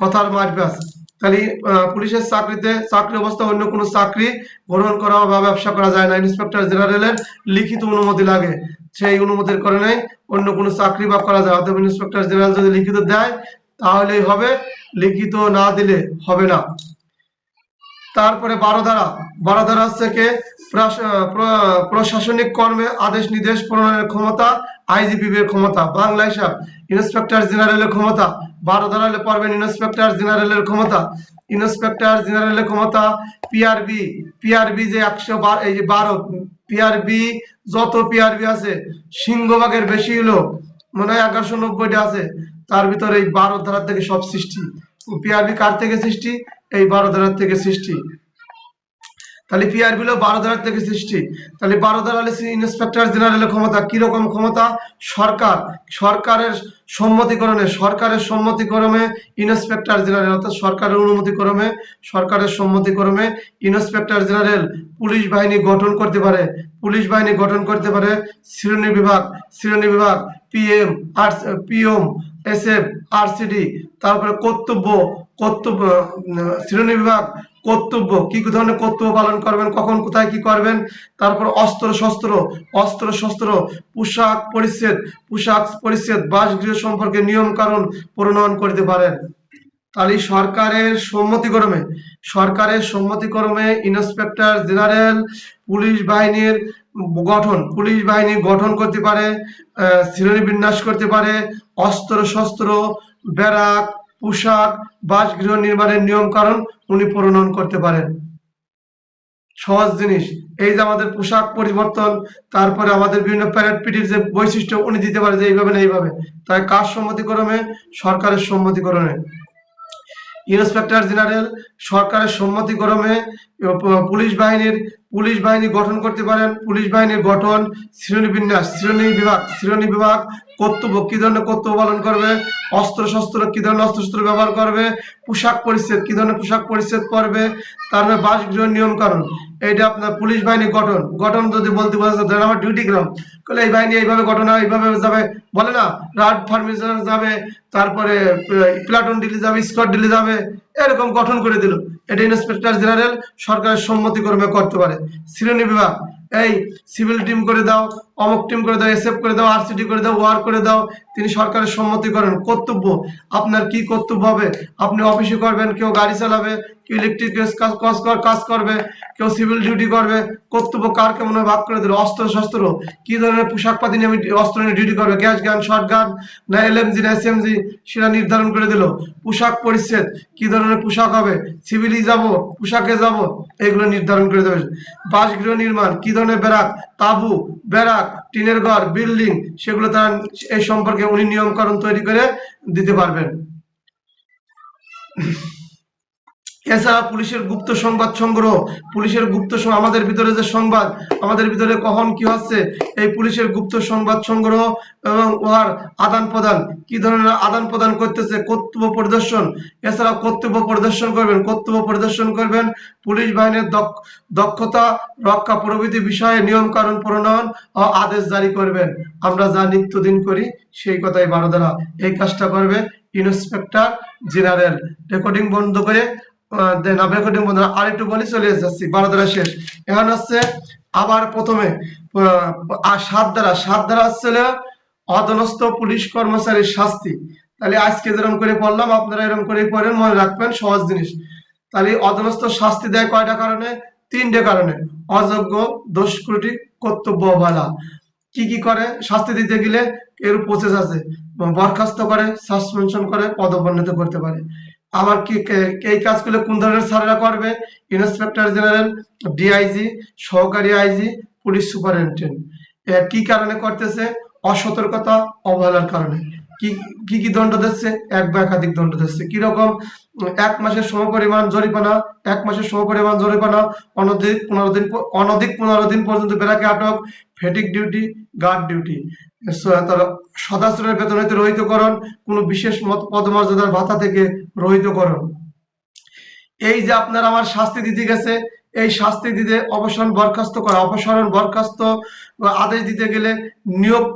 কথার মারপ্যাচ, তাহলে পুলিশের চাকরি অবস্থা অন্য কোনো চাকরি গ্রহণ করা বা ব্যবসা করা যায় না। ইন্সপেক্টর জেনারেলের লিখিত অনুমতি লাগে, সেই অনুমতির কারণে অন্য কোনো চাকরি বা করা যায়। অতএব ইন্সপেক্টর জেনারেল যদি লিখিত দেয় তাহলেই হবে, লিখিত না দিলে হবে না। তারপরে 12 ধারা হচ্ছে কি প্রশাসনিক কর্মে আদেশ নির্দেশ প্রণয়নের ক্ষমতা আইজিপি এর ক্ষমতা। বাংলা হিসাব ইন্সপেক্টর জেনারেলের ক্ষমতা 12 ধারা পড়বেন। ইন্সপেক্টর জেনারেলের ক্ষমতা, ইন্সপেক্টর জেনারেলের ক্ষমতা পিআরবি যে 112, এই যে 12 পিআরবি, যত পিআরবি আছে সিংহভাগের বেশি হলো মনে হয় 1190টা আছে, তার ভিতরে এই 12 ধারা থেকে সব সৃষ্টি। পিআরবি কার থেকে সৃষ্টি? এই 12 ধারা থেকে সৃষ্টি। তাহলে পিআরবি হলো 12 ধারা থেকে সৃষ্টি। তাহলে 12 ধারা ইন্সপেক্টর জেনারেলের ক্ষমতা কিরকম ক্ষমতা? সরকারের সম্মতিক্রমে ইন্সপেক্টর জেনারেল, অর্থাৎ সরকারের সম্মতিক্রমে ইন্সপেক্টর জেনারেল পুলিশ বাহিনী গঠন করতে পারে। শ্রেণী বিভাগ পিএম এসএফ আরসিডি। তারপরে কর্তব্য শ্রেণী বিভাগ কর্তব্য, কি ধরনের কর্তব্য পালন করবেন, কখন কোথায় কি করবেন। তারপর অস্ত্র শস্ত্র, পোশাক পরিচ্ছদ, বাসগৃহ সম্পর্কে নিয়ম কানুন প্রণয়ন করতে পারেন। তাহলে সরকারের সম্মতিক্রমে ইন্সপেক্টর জেনারেল পুলিশ বাহিনী গঠন করতে পারে, শ্রেণী বিন্যাস করতে পারে, অস্ত্র শস্ত্র, ব্যারাক, পোশাক, বাসগৃহ নির্মাণের নিয়ম কানুন উনি প্রণয়ন করতে পারেন। সহজ জিনিস। এই যে আমাদের পোশাক পরিবর্তন, তারপরে আমাদের বিভিন্ন প্যারেড পিটির যে বৈশিষ্ট্য উনি দিতে পারে যে এইভাবে না এইভাবে। তাই কার সম্মতিক্রমে? সরকারের সম্মতিক্রমে। ইন্সপেক্টর জেনারেল সরকারের সম্মতিক্রমে পুলিশ বাহিনী গঠন করতে পারেন। পুলিশ বাহিনীর গঠন, শ্রেণীবিন্যাস, শ্রেণী বিভাগ কর্তব্য, কি ধরনের কর্তব্য পালন করবে, অস্ত্র শস্ত্র, কি ধরনের অস্ত্র শস্ত্র ব্যবহার করবে, পোশাক পরিচ্ছদ, কি ধরনের পোশাক পরিচ্ছদ পরবে, তারপরে বাসগৃহ নিয়ম কানুন। এইটা আপনার পুলিশ বাহিনী গঠন যদি বলতে বলে আমার ডিউটি গ্রাম, তাহলে এই বাহিনী এইভাবে গঠন হয়, এইভাবে যাবে, বলে না রাড ফার্মেশন যাবে, তারপরে প্লাটুন ডিলি যাবে, স্কোয়াড ডিলি যাবে, এরকম গঠন করে দিল। এটা ইন্সপেক্টর জেনারেল সরকারের সম্মতিক্রমে করতে পারে। শ্রেণী বিভাগ, এই সিভিল টিম করে দাও, অমুক টিম করে দাও, এসএফ করে দাও, আরসিডি করে দাও, ওয়ার করে দাও, তিনি সরকারের সম্মতি করেন। কর্তব্য, আপনার কি কর্তব্য হবে, আপনি অফিসে করবেন, কেউ গাড়ি চালাবে, কেউ ইলেকট্রিক কাজ করবে, কেউ সিভিল ডিউটি করবে। কর্তব্য কার কেমন ভাগ করে দিল। অস্ত্র শস্ত্র, কি ধরনের পোশাক পাতি নিয়ে আমি অস্ত্র নিয়ে ডিউটি করবে, গ্যাস গান, শর্ট গান, না এলএমজি না এসএমজি, সেটা নির্ধারণ করে দিল। পোশাক পরিচ্ছদ, কি ধরনের পোশাক হবে, সিভিলি যাব, পোশাকে যাব, এগুলো নির্ধারণ করে দেবে। বাসগৃহ নির্মাণ, কি ধরনের ব্যারাক, টিনের ঘর, বিল্ডিং, সেগুলো তারা এই সম্পর্কে উনি নিয়ম কানুন তৈরি করে দিতে পারবেন। এছাড়া পুলিশের গুপ্ত সংবাদ সংগ্রহ, আমাদের ভিতরে যে সংবাদ, আমাদের ভিতরে কখন কি হচ্ছে, এই পুলিশের গুপ্ত সংবাদ সংগ্রহ এবং উহার আদান প্রদান, কি ধরনের আদান প্রদান করতেছে, কর্তব্য পরিদর্শন। এছাড়া কর্তব্য পরিদর্শন করবেন, পুলিশ বাহিনীর দক্ষতা রক্ষা প্রভৃতি বিষয়ে নিয়ম কানুন প্রণয়ন ও আদেশ জারি করবেন। আমরা যা নিত্যদিন করি সেই কথাই 12 ধারা, এই কাজটা করবে ইন্সপেক্টর জেনারেল। রেকর্ডিং বন্ধ করে আরেকটু বলি, চলে যাচ্ছি। 12 ধারা শেষ। এখন হচ্ছে আবার প্রথমে 7 ধারা হচ্ছে অধীনস্থ পুলিশ কর্মচারীর শাস্তি। তাহলে আজকে যেরকম করে পড়লাম আপনারা এরকম করে পড়েন, মনে রাখবেন, সহজ জিনিস। তাহলে অধীনস্থ শাস্তি দেয় কয়টা কারণে? 3টে কারণে। অযোগ্য, দুষ্কৃতি, কর্তব্য অবহেলা। কি করে শাস্তি দিতে গেলে? এর প্রসেস আছে, বরখাস্ত করে, সাসপেনশন করে, পদোন্নতি করতে পারে। আবার কি এই কাজগুলো কোন ধরনের স্যারেরা করবে? ইন্সপেক্টর জেনারেল, ডিআইজি, সহকারী আইজি, পুলিশ সুপারিনটেন্ডেন্ট। কি কারণে করতেছে? অসতর্কতা, অবহেলার কারণে। কি দণ্ড দিচ্ছে? এক বা একাধিক দণ্ড দিচ্ছে। কিরকম? 1 মাসের সমপরিমাণ জরিমানা, অনধিক 15 দিন পর্যন্ত ব্যারাকে আটক, ফেটিক ডিউটি, গার্ড ডিউটি, সদাচরণের বেতন হইতে রহিতকরণ, কোন বিশেষ পদমর্যাদার ভাতা থেকে রহিতকরণ। এই যে আপনার আমার শাস্তি দিতে গেছে, এই শাস্তি দিতে অপসারণ বরখাস্ত আদেশ দিতে গেলে নিয়োগ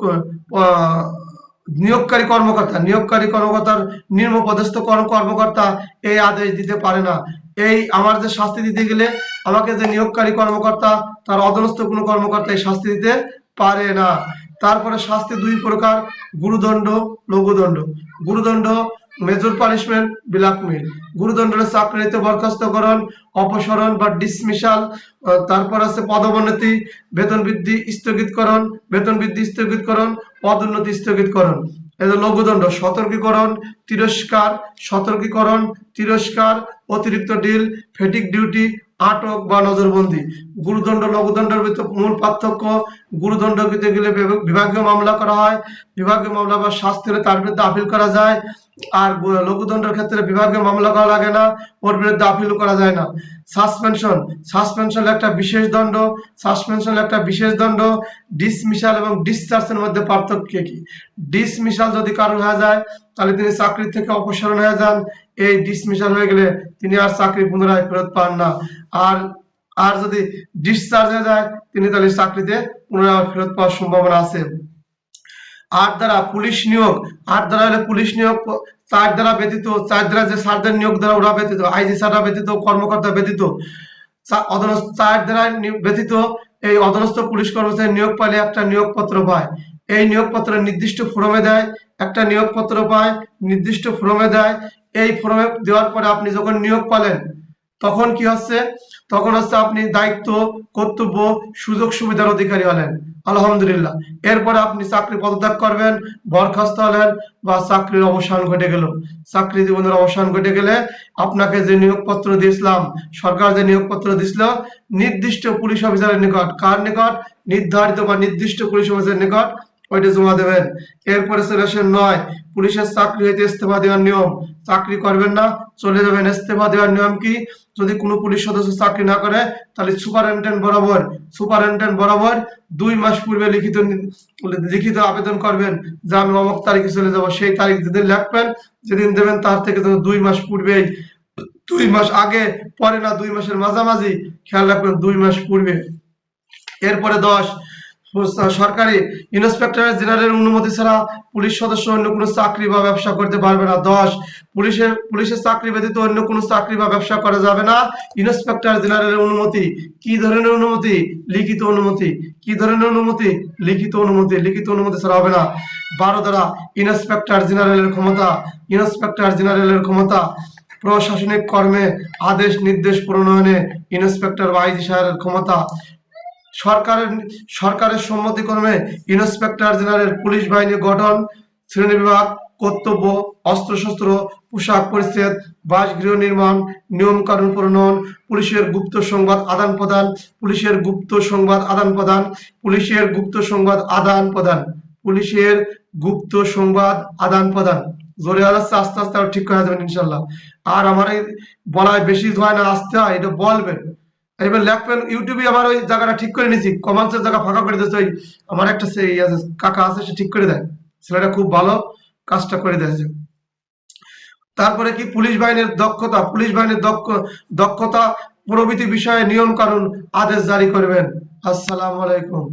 নিয়োগকারী কর্মকর্তার নিম্ন পদস্থ কর্মকর্তা এই আদেশ দিতে পারে না। এই আমার যে শাস্তি দিতে গেলে আমাকে যে নিয়োগকারী কর্মকর্তা তার অধীনস্থ কোনো কর্মকর্তা এই শাস্তি দিতে পারে না। তারপরে শাস্তি দুই প্রকার: গুরুদণ্ড, লঘুদণ্ড। গুরুদণ্ড মেজর পানিশমেন্ট, ব্ল্যাকমেইল। গুরুদণ্ড হলো চাকরিতে বরখাস্তকরণ, অপসারণ বা ডিসমিসাল। তারপর আছে পদোন্নতি, বেতন বৃদ্ধি স্থগিতকরণ, পদোন্নতি স্থগিতকরণ। এই যে লঘুদণ্ড: সতর্কীকরণ, অতিরিক্ত ডিল, ফেটিক ডিউটি, আটক বা নজরবন্দি। গুরুদণ্ড লঘুদণ্ডের ভিতর মূল পার্থক্য: গুরুদণ্ড দিতে গেলে বিভাগীয় মামলা করা হয়, বিভাগীয় মামলা বা শাস্তি হলে তার বিরুদ্ধে আপিল করা যায়। আর লঘুদণ্ডের ক্ষেত্রে বিভাগীয় মামলা করা লাগে না, ওর বিরুদ্ধে আপিলও করা যায় না। সাসপেনশন একটা বিশেষ দণ্ড। ডিসমিসাল এবং ডিসচার্জের মধ্যে পার্থক্য কি? ডিসমিসাল যদি কারো হয়ে যায় তাহলে তিনি চাকরি থেকে অপসারণ হয়ে যান। এই ডিসমিসাল হয়ে গেলে তিনি আর চাকরি পুনরায় ফেরত পান না। আর আর যদি ডিসচার্জ হয়ে যায় তিনি তাহলে চাকরিতে পুনরায় ফেরত পাওয়ার সম্ভাবনা আছে। আট ধারা পুলিশ নিয়োগ। হলে পুলিশ নিয়োগ। চার ধারা যে স্যারদের নিয়োগ দ্বারা ওরা ব্যতীত, আইজি স্যাররা ব্যতীত, কর্মকর্তা ব্যতীত, চার ধারা ব্যতীত এই অধীনস্থ পুলিশ কর্মচারী নিয়োগ পাইলে একটা নিয়োগপত্র পায়। এই নিয়োগপত্র নির্দিষ্ট ফর্মে দেয়, একটা নিয়োগপত্র পায়, নির্দিষ্ট ফর্মে দেয়। এই ফর্মে দেওয়ার পরে আপনি যখন নিয়োগ পালেন তখন কি হচ্ছে? আপনি দায়িত্ব, কর্তব্য, সুযোগ সুবিধার অধিকারী হলেন, আলহামদুলিল্লাহ। এরপরে আপনি চাকরি পদত্যাগ করবেন, বরখাস্ত হলেন বা চাকরির অবসান ঘটে গেল। চাকরি জীবনের অবসান ঘটে গেলে আপনাকে যে নিয়োগপত্র দিয়েছিলাম, সরকার যে নিয়োগপত্র দিছিল, নির্দিষ্ট পুলিশ অফিসারের নিকট, কার নিকট? নির্ধারিত বা নির্দিষ্ট পুলিশ অফিসারের নিকট ওইটা জমা দেবেন। এরপরে চলে আসে 9, পুলিশের চাকরি হইতে ইস্তফা দেওয়ার নিয়ম। চাকরি করবেন না, চলে যাবেন। ইস্তফা দেওয়ার নিয়ম কি? যদি কোনো পুলিশ সদস্য চাকরি না করে তাহলে সুপারিনটেন্ডেন্ট বরাবর 2 মাস পূর্বে লিখিত আবেদন করবেন যে আমি অমুক তারিখে চলে যাব। সেই তারিখ যেদিন লিখবেন, যেদিন দেবেন তার থেকে 2 মাস পূর্বেই, 2 মাস আগে পরে না, 2 মাসের মাঝামাঝি, খেয়াল রাখবেন 2 মাস পূর্বে। এরপরে 10, সরকারি ইন্সপেক্টর জেনারেলের অনুমতি ছাড়া পুলিশ সদস্য অন্য কোনো চাকরি বা ব্যবসা করতে পারবে না। 10, পুলিশের চাকরি ব্যতীত অন্য কোনো চাকরি বা ব্যবসা করা যাবে না ইন্সপেক্টর জেনারেলের অনুমতি। কি ধরনের অনুমতি? লিখিত অনুমতি। কি ধরনের অনুমতি? লিখিত অনুমতি। লিখিত অনুমতি ছাড়া হবে না। 12 ধারা ইন্সপেক্টর জেনারেলের ক্ষমতা প্রশাসনিক কর্মে আদেশ নির্দেশ প্রণয়নে ইন্সপেক্টর বা আইজি সাহেবের ক্ষমতা। সরকারের সম্মতিক্রমে ইন্সপেক্টর জেনারেল পুলিশ বাহিনী গঠন, শ্রেণীবিভাগ, কর্তব্য, অস্ত্রশস্ত্র, পোশাক পরিচ্ছদ, বাসগৃহ নির্মাণ, নিয়ম কানুন প্রণয়ন, পুলিশের গুপ্ত সংবাদ আদান প্রদান, জোরে আলাদা আস্তে আস্তে আর ঠিক করে দেবেন ইনশাল্লাহ। আর আমার এই বলায় বেশি হয় না, আসতে হয়, এটা বলবেন। এবার লেখবেন ইউটিউবে। আমার ওই জায়গাটা ঠিক করে নিয়েছি, কমেন্টসের জায়গা ফাঁকা করে দিয়েছে। ওই আমার একটা কাকা আছে, সে ঠিক করে দেয়, ছেলেটা খুব ভালো কাজটা করে দিয়েছে। তারপরে কি? পুলিশ বাহিনীর দক্ষতা প্রভৃতি বিষয়ে নিয়ম কানুন আদেশ জারি করবেন। আসসালামু আলাইকুম।